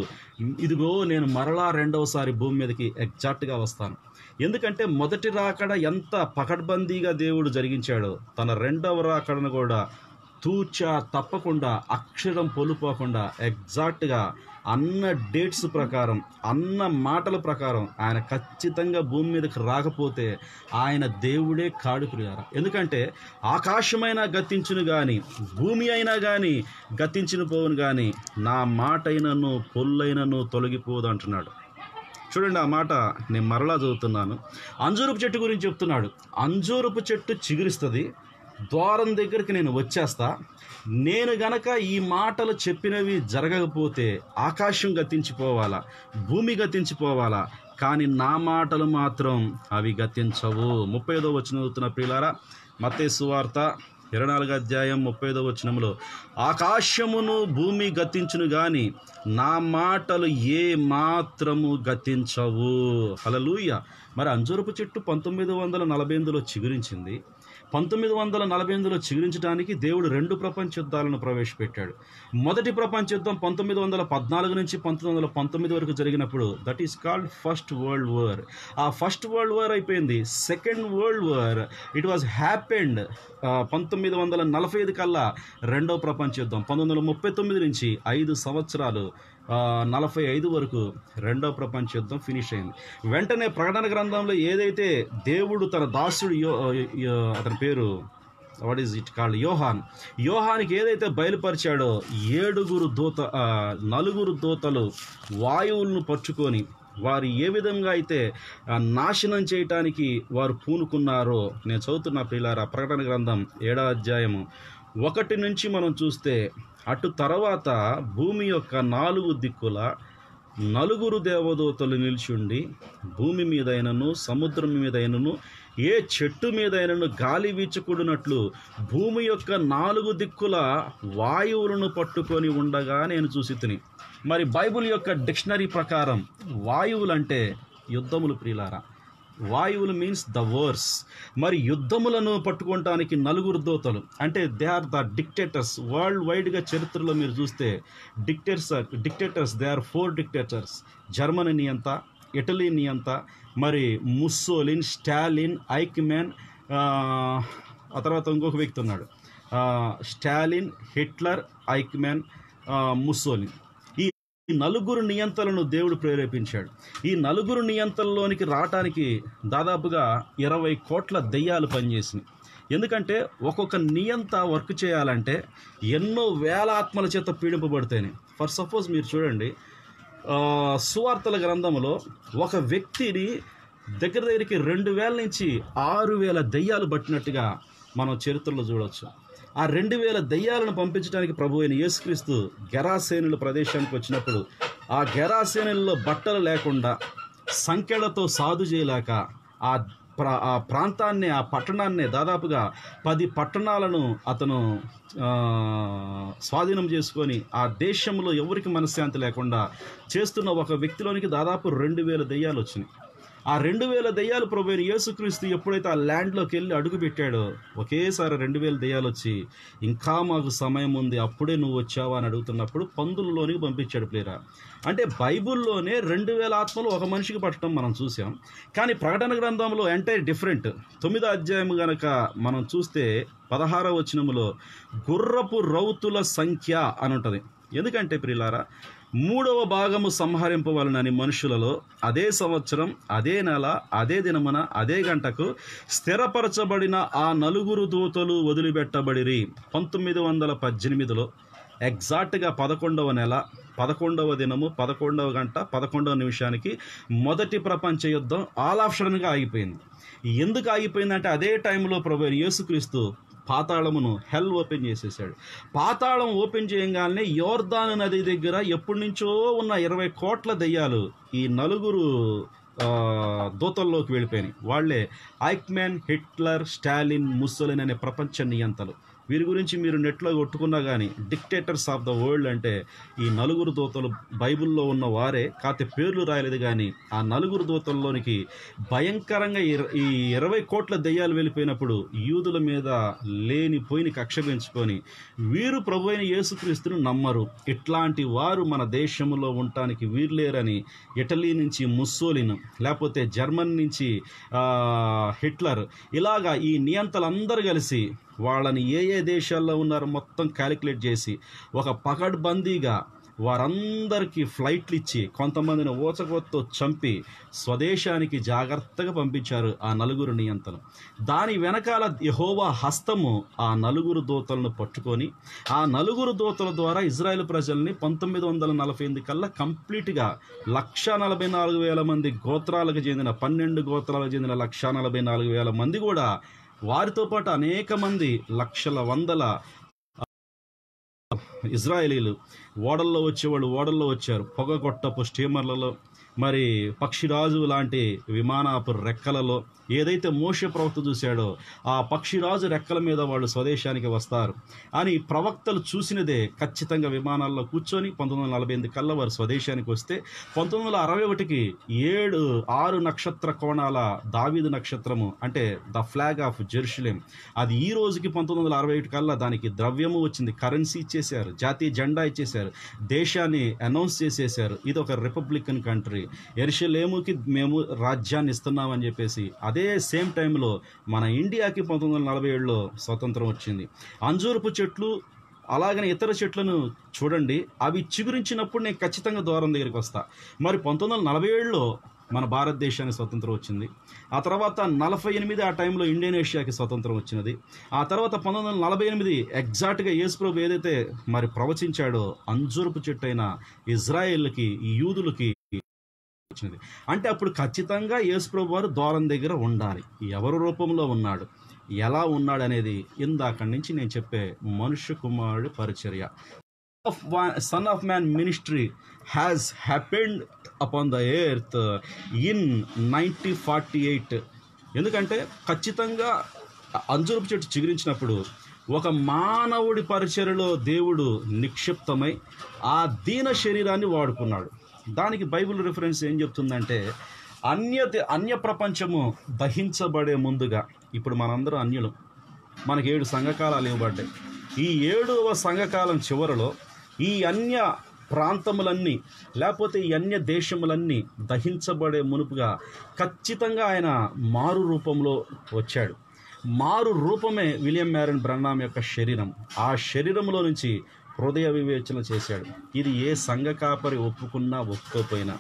ఇదిగో నేను మరలా రెండవసారి భూమి మీదకి ఎగ్జాక్ట్గా వస్తాను. ఎందుకంటే మొదటి రాకడ ఎంత పకడ్బందీగా దేవుడు జరిగించాడో, తన రెండవ రాకడను కూడా తూచా తప్పకుండా, అక్షరం పొలుపోకుండా ఎగ్జాక్ట్గా అన్న డేట్స్ ప్రకారం, అన్న మాటల ప్రకారం ఆయన ఖచ్చితంగా భూమి మీదకి రాకపోతే ఆయన దేవుడే కాడు ప్రియారా. ఎందుకంటే ఆకాశమైనా గతించును కానీ, భూమి అయినా కానీ గతించిన పోవును కానీ, నా మాట అయినను పొల్లైనను తొలగిపోదు అంటున్నాడు. చూడండి, ఆ మాట నేను మరలా చదువుతున్నాను. అంజూరపు చెట్టు గురించి చెప్తున్నాడు. అంజూరపు చెట్టు చిగురిస్తుంది, ద్వారం దగ్గరికి నేను వచ్చేస్తా, నేను గనక ఈ మాటలు చెప్పినవి జరగకపోతే ఆకాశం గతించిపోవాలా, భూమి గతించిపోవాలా, కానీ నా మాటలు మాత్రం అవి గతించవు. 35వ వచనం చదువుతున్న ప్రియులారా, మత్తయి సువార్త 24వ అధ్యాయం 35వ వచనంలో, ఆకాశమును భూమి గతించును గాని నా మాటలు ఏ మాత్రము గతించవు. హల్లెలూయా. మరి అంజూరపు చెట్టు 1948లో చిగురించింది. 1948లో చిగురించడానికి దేవుడు 2 ప్రపంచ యుద్ధాలను ప్రవేశపెట్టాడు. మొదటి ప్రపంచ యుద్ధం 1914 నుంచి 1919 వరకు జరిగినప్పుడు, that is called first world war. ఆ ఫస్ట్ వరల్డ్ వార్ అయిపోయింది. Second world war it was happened 1945 కల్లా రెండవ ప్రపంచ యుద్ధం. 1939 నుంచి 5 సంవత్సరాలు 45 వరకు రెండవ ప్రపంచ యుద్ధం ఫినిష్ అయింది. వెంటనే ప్రకటన గ్రంథంలో ఏదైతే దేవుడు తన దాసుడు అతని పేరు వాట్ ఈజ్ ఇట్ కాల్డ్ యోహానికి ఏదైతే బయలుపరిచాడో, 9 దూతలు వాయువులను పట్టుకొని వారు ఏ విధంగా అయితే నాశనం చేయటానికి వారు పూనుకున్నారో నేను చదువుతున్న ప్రియులారా, ప్రకటన గ్రంథం 7వ అధ్యాయము 1 నుంచి మనం చూస్తే, అటు తర్వాత భూమి యొక్క 4 దిక్కుల 9 దేవదూతలు నిల్చుండి, భూమి మీదైనను సముద్రం మీదైనను ఏ చెట్టు మీదైనను గాలి వీచకూడినట్లు భూమి యొక్క 4 దిక్కుల వాయువులను పట్టుకొని ఉండగా నేను చూసితిని. మరి బైబిల్ యొక్క డిక్షనరీ ప్రకారం వాయువులంటే యుద్ధములు ప్రియులారా. వాయువులు మీన్స్ ద వర్స్. మరి యుద్ధములను పట్టుకోవటానికి 9 దూతలు అంటే they are the dictators. World వైడ్గా చరిత్రలో మీరు చూస్తే dictators they are 4 dictators. Germany నియంత, ఇటలీ నియంత, మరి ముస్సోలిన్, స్టాలిన్, ఐక్మెన్, ఆ తర్వాత ఇంకొక వ్యక్తి ఉన్నాడు, స్టాలిన్, హిట్లర్, ఐక్మెన్, ముస్సోలిన్. ఈ 9 నియంతలను దేవుడు ప్రేరేపించాడు. ఈ 9 నియంతల్లోనికి రావటానికి దాదాపుగా 20 కోట్ల దెయ్యాలు పనిచేసినాయి. ఎందుకంటే ఒక్కొక్క నియంత వర్క్ చేయాలంటే ఎన్నో వేల ఆత్మల చేత పీడింపబడితేనే. ఫర్ సపోజ్ మీరు చూడండి, సువార్తల గ్రంథంలో ఒక వ్యక్తిని దగ్గరికి 2000 నుంచి 6000 దెయ్యాలు పట్టినట్టుగా మనం చరిత్రలో చూడవచ్చు. ఆ 2000 దెయ్యాలను పంపించడానికి ప్రభు అయిన యేసుక్రీస్తు గెరాసేనుల ప్రదేశానికి వచ్చినప్పుడు ఆ గెరాసేనుల్లో బట్టలు లేకుండా సంకెళ్లతో సాధు చేయలేక ఆ ప్రాంతాన్ని, ఆ పట్టణాన్ని, దాదాపుగా 10 పట్టణాలను అతను స్వాధీనం చేసుకొని ఆ దేశంలో ఎవరికి మనశ్శాంతి లేకుండా చేస్తున్న ఒక వ్యక్తిలోనికి దాదాపు 2000 దెయ్యాలు వచ్చినాయి. ఆ 2000 దెయ్యాలు ప్రభు అయిన యేసుక్రీస్తు ఎప్పుడైతే ఆ ల్యాండ్లోకి వెళ్ళి అడుగు పెట్టాడో ఒకేసారి 2000 దెయ్యాలు వచ్చి, ఇంకా మాకు సమయం ఉంది, అప్పుడే నువ్వు వచ్చావా అని అడుగుతున్నప్పుడు పందులలోనికి పంపించాడు. ప్లేరా అంటే బైబుల్లోనే 2000 ఆత్మలు ఒక మనిషికి పట్టడం మనం చూసాం. కానీ ప్రకటన గ్రంథంలో ఎంటైర్ డిఫరెంట్. 9వ అధ్యాయం గనక మనం చూస్తే 16వ వచనములో గుర్రపు రౌతుల సంఖ్య అని ఉంటుంది. ఎందుకంటే ప్రియులారా, 3వ భాగము సంహరింపవలనని మనుషులలో అదే సంవత్సరం, అదే నెల, అదే దినమున, అదే గంటకు స్థిరపరచబడిన ఆ 4 దూతలు వదిలిపెట్టబడిరి. 1918లో ఎగ్జాక్ట్గా 11వ నెల, 11వ దినము, 11వ గంట, 11వ నిమిషానికి మొదటి ప్రపంచ యుద్ధం ఆల్ ఆఫ్ సడన్గా ఆగిపోయింది. ఎందుకు ఆగిపోయిందంటే అదే టైంలో ప్రభు యేసుక్రీస్తు పాతాళమును, హెల్ ఓపెన్ చేసేసాడు. పాతాళం ఓపెన్ చేయగానే యోర్దాను నది దగ్గర ఎప్పటి నుంచో ఉన్న 20 కోట్ల దెయ్యాలు ఈ 4 దూతల్లోకి వెళ్ళిపోయినాయి. వాళ్లే ఐక్మెన్, హిట్లర్, స్టాలిన్, ముస్సోలిన్ అనే ప్రపంచ నియంతలు. వీరి గురించి మీరు నెట్లో కొట్టుకున్నా కానీ డిక్టేటర్స్ ఆఫ్ ద వరల్డ్ అంటే ఈ 4 దూతలు బైబిల్లో ఉన్న వారే. కాకపోతే పేర్లు రాయలేదు. కానీ ఆ 4 దూతల్లోనికి భయంకరంగా ఈ 20 కోట్ల దెయ్యాలు వెళ్ళిపోయినప్పుడు యూదుల మీద లేనిపోయిన కక్ష పెంచుకొని వీరు ప్రభు అయిన యేసుక్రీస్తును నమ్మరు, ఇట్లాంటి వారు మన దేశంలో ఉండటానికి వీర్లేరని ఇటలీ నుంచి ముస్సోలిన్, లేకపోతే జర్మనీ నుంచి హిట్లర్, ఇలాగా ఈ నియంతలందరూ కలిసి వాళ్ళని ఏ దేశాల్లో ఉన్నారో మొత్తం క్యాలిక్యులేట్ చేసి ఒక పకడ్బందీగా వారందరికీ ఫ్లైట్లు ఇచ్చి కొంతమందిని ఊచకొత్తో చంపి స్వదేశానికి జాగ్రత్తగా పంపించారు ఆ 4 నియంతలు. దాని వెనకాల యెహోవా హస్తము ఆ 4 దూతలను పట్టుకొని ఆ 4 దూతల ద్వారా ఇజ్రాయెల్ ప్రజల్ని 1948 కల్లా కంప్లీట్గా 144,000 మంది గోత్రాలకు చెందిన 12 గోత్రాలకు చెందిన 144,000 మంది కూడా, వారితో పాటు అనేక మంది వందల ఇజ్రాయేలీలు ఓడల్లో వచ్చేవాళ్ళు ఓడల్లో వచ్చారు, పొగగొట్టపు స్టీమర్లలో, మరి పక్షిరాజు లాంటి విమానపు రెక్కలలో. ఏదైతే మోషే ప్రవక్త చూశాడో ఆ పక్షిరాజు రెక్కల మీద వాళ్ళు స్వదేశానికి వస్తారు అని ప్రవక్తలు చూసినదే. ఖచ్చితంగా విమానాల్లో కూర్చొని 1948 కల్లా వారు స్వదేశానికి వస్తే 1961కి 6 నక్షత్ర కోణాల దావీదు నక్షత్రము అంటే ద ఫ్లాగ్ ఆఫ్ జెరూసలేం, అది ఈ రోజుకి 1961 కల్లా దానికి ద్రవ్యము వచ్చింది, కరెన్సీ ఇచ్చేశారు, జాతీయ జెండా ఇచ్చేశారు, దేశాన్ని అనౌన్స్ చేసేశారు. ఇది ఒక రిపబ్లికన్ కంట్రీ, యెరూషలేముకి మేము రాజ్యాన్ని ఇస్తున్నామని చెప్పేసి. అదే సేమ్ టైంలో మన ఇండియాకి 1947లో స్వతంత్రం వచ్చింది. అంజూరపు చెట్లు అలాగనే ఇతర చెట్లను చూడండి, అవి చిగురించినప్పుడు నేను ఖచ్చితంగా ద్వారం దగ్గరికి వస్తా. మరి 1947లో మన భారతదేశానికి స్వతంత్రం వచ్చింది. ఆ తర్వాత 48 ఆ టైంలో ఇండోనేషియాకి స్వతంత్రం వచ్చినది. ఆ తర్వాత 1948 ఎగ్జాక్ట్గా యేసుప్రభు ఏదైతే మరి ప్రవచించాడో అంజూరపు చెట్టు అయిన ఇజ్రాయేల్కి, యూదులకి వచ్చినది. అంటే అప్పుడు ఖచ్చితంగా యేసుప్రభు వారు ద్వారం దగ్గర ఉండాలి. ఎవరి రూపంలో ఉన్నాడు, ఎలా ఉన్నాడు అనేది ఇందాక నుంచి నేను చెప్పే మనుష్య కుమారుడి పరిచర్య. Son of Man ministry has happened upon the earth in 1948. ఎందుకంటే ఖచ్చితంగా అంజూరపు చెట్టు చిగురించినప్పుడు ఒక మానవుడి పరిచర్యలో దేవుడు నిక్షిప్తమై ఆ దీన శరీరాన్ని వాడుకున్నాడు. దానికి బైబిల్ రిఫరెన్స్ ఏం చెప్తుందంటే అన్య ప్రపంచము దహించబడే ముందుగా, ఇప్పుడు మనందరం అన్యులు, మనకి 7 సంఘకాలాలు ఇవ్వబడ్డాయి. ఈ 7వ సంఘకాలం చివరలో ఈ అన్య ప్రాంతములన్నీ లేకపోతే ఈ అన్య దేశములన్నీ దహించబడే మునుపుగా ఖచ్చితంగా ఆయన మారు రూపంలో వచ్చాడు. మారు రూపమే విలియం మ్యారన్ బ్రన్నామ్ యొక్క శరీరం. ఆ శరీరంలో నుంచి హృదయ వివేచన చేశాడు. ఇది ఏ సంఘ కాపరి ఒప్పుకున్నా ఒప్పుకోపోయినా,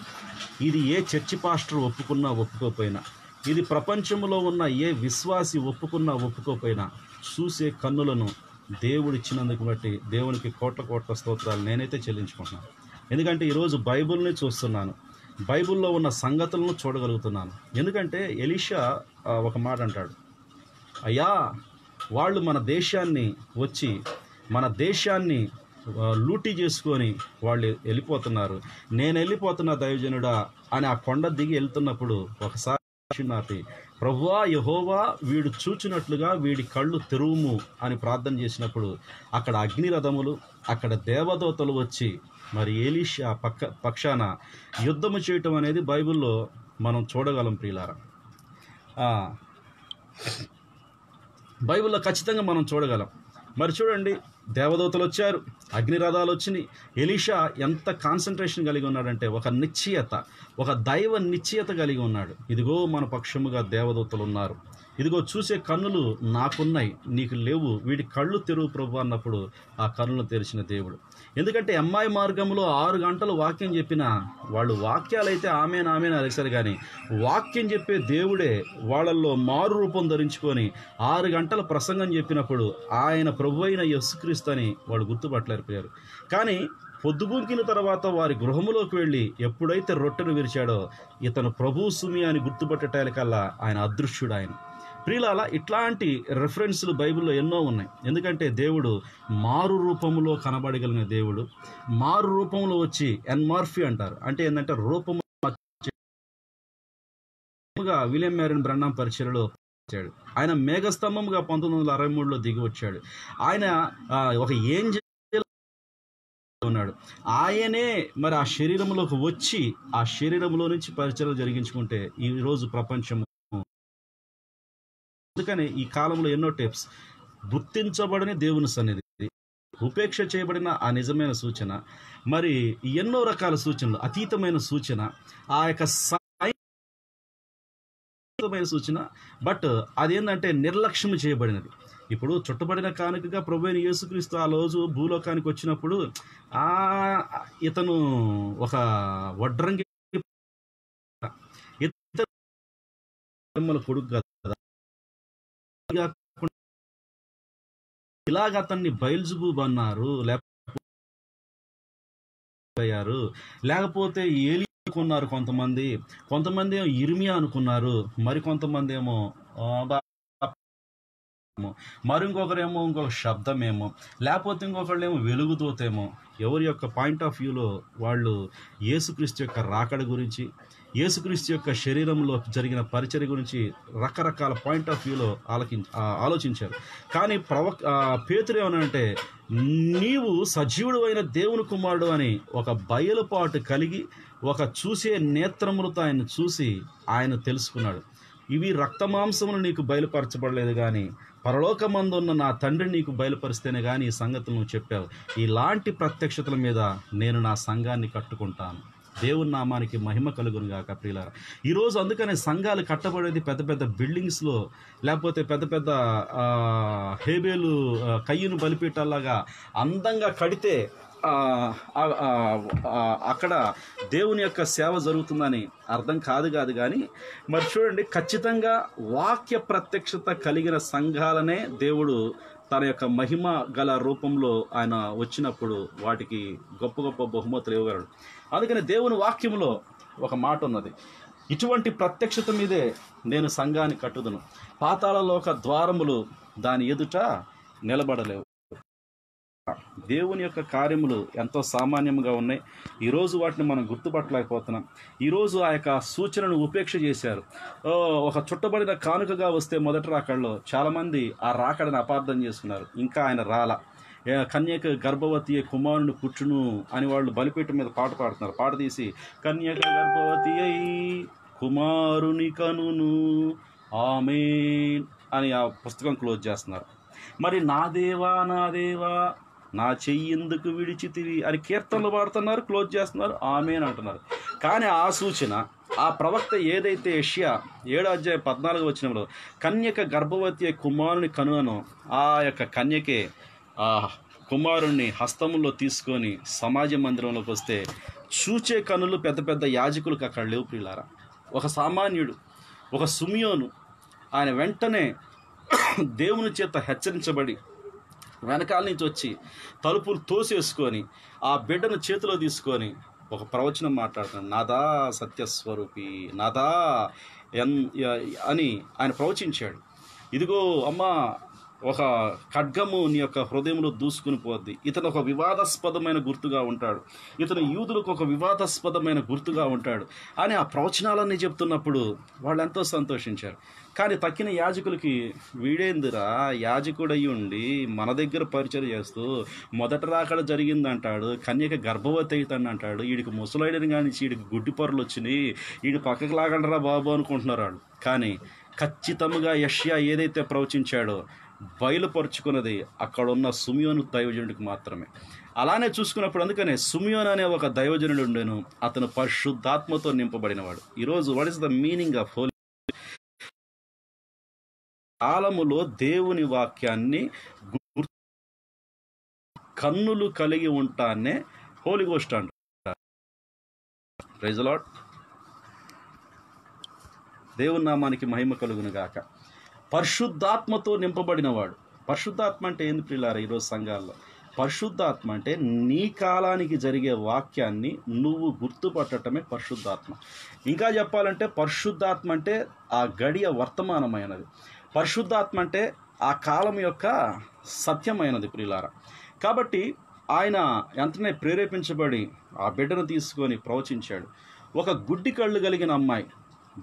ఇది ఏ చర్చి పాస్టర్ ఒప్పుకున్నా ఒప్పుకోపోయినా, ఇది ప్రపంచంలో ఉన్న ఏ విశ్వాసి ఒప్పుకున్నా ఒప్పుకోకపోయినా చూసే కన్నులను దేవుడిచ్చినందుకు బట్టి దేవునికి కోట్ల కోట్ల స్తోత్రాలు నేనైతే చెల్లించుకుంటున్నాను. ఎందుకంటే ఈరోజు బైబిల్ని చూస్తున్నాను, బైబిల్లో ఉన్న సంగతులను చూడగలుగుతున్నాను. ఎందుకంటే ఎలీషా ఒక మాట అంటాడు, అయ్యా వాళ్ళు మన దేశాన్ని వచ్చి మన దేశాన్ని లూటీ చేసుకొని వాళ్ళు వెళ్ళిపోతున్నారు, నేను వెళ్ళిపోతున్నా దైవజనుడా అని ఆ కొండ దిగి వెళ్తున్నప్పుడు ఒకసారి నాపి, ప్రభువా యెహోవా వీడు చూచినట్లుగా వీడి కళ్ళు తెరువుము అని ప్రార్థన చేసినప్పుడు అక్కడ అగ్నిరథములు, అక్కడ దేవదూతలు వచ్చి మరి ఎలీషా పక్షాన యుద్ధము చేయటం అనేది బైబిల్లో మనం చూడగలం ప్రియులారా. బైబిల్లో ఖచ్చితంగా మనం చూడగలం. మరి చూడండి, దేవదూతలు వచ్చారు, అగ్నిరథాలు వచ్చినాయి. ఎలీషా ఎంత కాన్సన్ట్రేషన్ కలిగి ఉన్నాడంటే ఒక నిశ్చయత, ఒక దైవ నిశ్చయత కలిగి ఉన్నాడు. ఇదిగో మన పక్షముగా దేవదూతలు ఉన్నారు, ఇదిగో చూసే కన్నులు నాకున్నాయి, నీకు లేవు, వీడి కళ్ళు తెరువు ప్రభు అన్నప్పుడు ఆ కన్నులను తెరిచిన దేవుడు. ఎందుకంటే అమ్మాయి మార్గంలో 6 గంటలు వాక్యం చెప్పినా వాళ్ళు వాక్యాలైతే ఆమెను అరిసారు, కానీ వాక్యం చెప్పే దేవుడే వాళ్ళల్లో మారు రూపం ధరించుకొని 6 గంటల ప్రసంగం చెప్పినప్పుడు ఆయన ప్రభు అయిన యేసుక్రీస్తు అని వాళ్ళు గుర్తుపట్టలేకపోయారు. కానీ పొద్దుగుంకిన తర్వాత వారి గృహములోకి వెళ్ళి ఎప్పుడైతే రొట్టెను విరిచాడో ఇతను ప్రభు సుమి అని గుర్తుపట్టేటానికల్లా ఆయన అదృశ్యుడు. ఆయన ప్రియులారా, ఇట్లాంటి రెఫరెన్స్లు బైబిల్లో ఎన్నో ఉన్నాయి. ఎందుకంటే దేవుడు మారు రూపంలో కనబడగలిగిన దేవుడు. మారు రూపంలో వచ్చి ఎన్మార్ఫీ అంటారు, అంటే ఏంటంటే రూపము. విలియం మ్యారియన్ బ్రన్నాం పరిచర్యలో వచ్చాడు. ఆయన మేఘస్తంభముగా 1963లో దిగి వచ్చాడు. ఆయన ఒక ఏంజెల్ ఉన్నాడు. ఆయనే మరి ఆ శరీరంలోకి వచ్చి ఆ శరీరంలో నుంచి పరిచర్యలు జరిగించుకుంటే ఈరోజు ప్రపంచం. అందుకని ఈ కాలంలో ఎన్నో టేప్స్ గుర్తించబడని దేవుని సన్నిధి, ఉపేక్ష చేయబడిన ఆ నిజమైన సూచన, మరి ఎన్నో రకాల సూచనలు, అతీతమైన సూచన, ఆ యొక్క సూచన, బట్ అదేంటంటే నిర్లక్ష్యం చేయబడినది. ఇప్పుడు చుట్టబడిన కానుకగా ప్రభువైన యేసుక్రీస్తు ఆ రోజు భూలోకానికి వచ్చినప్పుడు ఇతను ఒక వడ్రంగి కొడుకు కదా, ఇలాగ అతన్ని బయల్జుబూబ్ అన్నారు, లేకపోతే ఏలి అనుకున్నారు కొంతమంది ఏమో ఇర్మియా అనుకున్నారు, మరికొంతమంది ఏమో మరింకొకరేమో ఇంకొక శబ్దమేమో, లేకపోతే ఇంకొకళ్ళేమో వెలుగుతోతేమో. ఎవరి యొక్క పాయింట్ ఆఫ్ వ్యూలో వాళ్ళు యేసుక్రీస్తు యొక్క రాకడ గురించి, యేసుక్రీస్తు యొక్క శరీరంలో జరిగిన పరిచర్య గురించి రకరకాల పాయింట్ ఆఫ్ వ్యూలో ఆలోచించారు. కానీ పేతురు ఏమనంటే, నీవు సజీవుడు అయిన దేవుని కుమారుడు అని ఒక బయలుపాటు కలిగి ఒక చూసే నేత్రములతో ఆయన చూసి ఆయన తెలుసుకున్నాడు. ఇవి రక్తమాంసములు నీకు బయలుపరచబడలేదు, కానీ పరలోకమందున్న నా తండ్రి నీకు బయలుపరిస్తేనే కానీ ఈ సంగతులు నువ్వు చెప్పావు. ఇలాంటి ప్రత్యక్షతల మీద నేను నా సంఘాన్ని కట్టుకుంటాను. దేవుని నామానికి మహిమ కలుగును గాక ప్రియులారా. ఈరోజు అందుకనే సంఘాలు కట్టబడేది పెద్ద పెద్ద బిల్డింగ్స్లో, లేకపోతే పెద్ద పెద్ద హేబేలు కయ్యను బలిపీఠాలాగా అందంగా కడితే అక్కడ దేవుని యొక్క సేవ జరుగుతుందని అర్థం కాదు కానీ మరి చూడండి, ఖచ్చితంగా వాక్య ప్రత్యక్షత కలిగిన సంఘాలనే దేవుడు తన యొక్క మహిమ గల రూపంలో ఆయన వచ్చినప్పుడు వాటికి గొప్ప గొప్ప బహుమతులు ఇవ్వగలడు. అందుకని దేవుని వాక్యంలో ఒక మాట ఉన్నది, ఇటువంటి ప్రత్యక్షత మీదే నేను సంఘాన్ని కట్టుదును, పాతాళలోక ద్వారములు దాని ఎదుట నిలబడలేవు. దేవుని యొక్క కార్యములు ఎంతో సామాన్యంగా ఉన్నాయి. ఈరోజు వాటిని మనం గుర్తుపట్టలేకపోతున్నాం. ఈరోజు ఆ యొక్క సూచనను ఉపేక్ష చేశారు. ఒక చుట్టబడిన కానుకగా వస్తే మొదటి రాకడలో చాలామంది ఆ రాకడని అపార్థం చేసుకున్నారు. ఇంకా ఆయన రాల, కన్యక గర్భవతి కుమారుని పుట్టును అని వాళ్ళు బలిపీఠం మీద పాట పాడుతున్నారు. పాట తీసి కన్యక గర్భవతి అయి కుమారుని కనును ఆమేన్ అని ఆ పుస్తకం క్లోజ్ చేస్తున్నారు. మరి నా దేవా నా చెయ్యిందుకు విడిచితివి అని కీర్తనలు పాడుతున్నారు, క్లోజ్ చేస్తున్నారు, ఆమేన్ అంటున్నారు. కానీ ఆ సూచన, ఆ ప్రవక్త ఏదైతే యెషయా 7:14 కన్యక గర్భవతి కుమారుని కనును, ఆ యొక్క కన్యకే ఆ కుమారుణ్ణి హస్తములో తీసుకొని సమాజ మందిరంలోకి వస్తే చూచే కనులు పెద్ద పెద్ద యాజకులకు అక్కడ లేవు ప్రియులారా. ఒక సామాన్యుడు ఒక సిమియోను ఆయన వెంటనే దేవుని చేత హెచ్చరించబడి వెనకాల నుంచి వచ్చి తలుపులు తోసేసుకొని ఆ బిడ్డను చేతిలో తీసుకొని ఒక ప్రవచనం మాట్లాడుతున్నాడు. నాదా సత్యస్వరూపి, నాదా అని ఆయన ప్రవచించాడు. ఇదిగో అమ్మా, ఒక ఖడ్గము నీ యొక్క హృదయంలో దూసుకుని పోద్ది. ఇతను ఒక వివాదాస్పదమైన గుర్తుగా ఉంటాడు, ఇతను యూదులకు ఒక వివాదాస్పదమైన గుర్తుగా ఉంటాడు అని ఆ ప్రవచనాలన్నీ చెప్తున్నప్పుడు వాళ్ళు ఎంతో సంతోషించారు. కానీ తక్కిన యాజకులకి వీడేందిరా యాజకుడు అయ్యి ఉండి మన దగ్గర పరిచయం చేస్తూ మొదట రాకడ జరిగిందంటాడు, కన్యక గర్భవతి అవుతాడంటాడు, వీడికి ముసలాయిడని కానీ వీడికి గుడ్డి పొరలు వచ్చినాయి, వీడి పక్కకు లాగండరా బాబు అనుకుంటున్నారు వాళ్ళు. కానీ ఖచ్చితంగా యెషయా ఏదైతే ప్రవచించాడో బయలుపరుచుకున్నది అక్కడ ఉన్న సిమియోను దైవజనుడికి మాత్రమే. అలానే చూసుకున్నప్పుడు అందుకనే సిమియోను అనే ఒక దైవజనుడు ఉండేను, అతను పరిశుద్ధాత్మతో నింపబడినవాడు. ఈరోజు what is the meaning of holy? కాలములో దేవుని వాక్యాన్ని కన్నులు కలిగి ఉంటానే హోలీ గోస్ట్ అంటారు. Praise the lord. దేవుని నామానికి మహిమ కలుగును గాక. పరిశుద్ధాత్మతో నింపబడినవాడు. పరిశుద్ధాత్మ అంటే ఏంది ప్రియులారా? ఈరోజు సంఘాల్లో పరిశుద్ధాత్మ అంటే నీ కాలానికి జరిగే వాక్యాన్ని నువ్వు గుర్తుపట్టడమే పరిశుద్ధాత్మ. ఇంకా చెప్పాలంటే పరిశుద్ధాత్మ అంటే ఆ గడియ వర్తమానమైనది. పరిశుద్ధాత్మ అంటే ఆ కాలం యొక్క సత్యమైనది ప్రియులారా. కాబట్టి ఆయన వెంటనే ప్రేరేపించబడి ఆ బిడ్డను తీసుకొని ప్రవచించాడు. ఒక గుడ్డి కళ్ళు కలిగిన అమ్మాయి,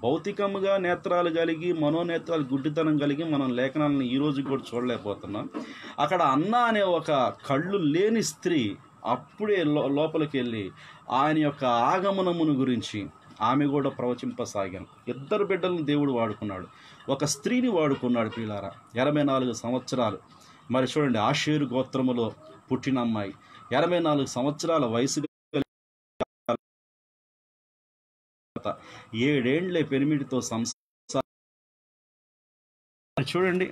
భౌతికముగా నేత్రాలు కలిగి మనోనేత్రాలు గుడ్డితనం కలిగి మనం లేఖనాలను ఈరోజు కూడా చూడలేకపోతున్నాం. అక్కడ అన్న అనే ఒక కళ్ళు లేని స్త్రీ అప్పుడే లోపలికి వెళ్ళి ఆయన యొక్క ఆగమనమును గురించి ఆమె కూడా ప్రవచింపసాగాను. ఇద్దరు బిడ్డలను దేవుడు వాడుకున్నాడు, ఒక స్త్రీని వాడుకున్నాడు ప్రియులారా. 84 సంవత్సరాలు. మరి చూడండి, ఆషేరు గోత్రములో పుట్టిన అమ్మాయి 84 సంవత్సరాల వయసు, 7 ఏండ్లే పెనిమిటితో సంసారం. చూడండి,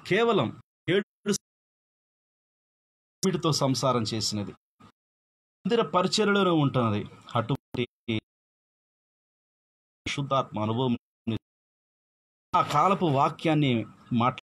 కేవలం 7 పెనిమిటితో సంసారం చేసినది, మందిర పరిచర్యలోనే ఉంటున్నది. అటువంటి శుద్ధాత్మ అనుభవం ఆ కాలపు వాక్యాన్ని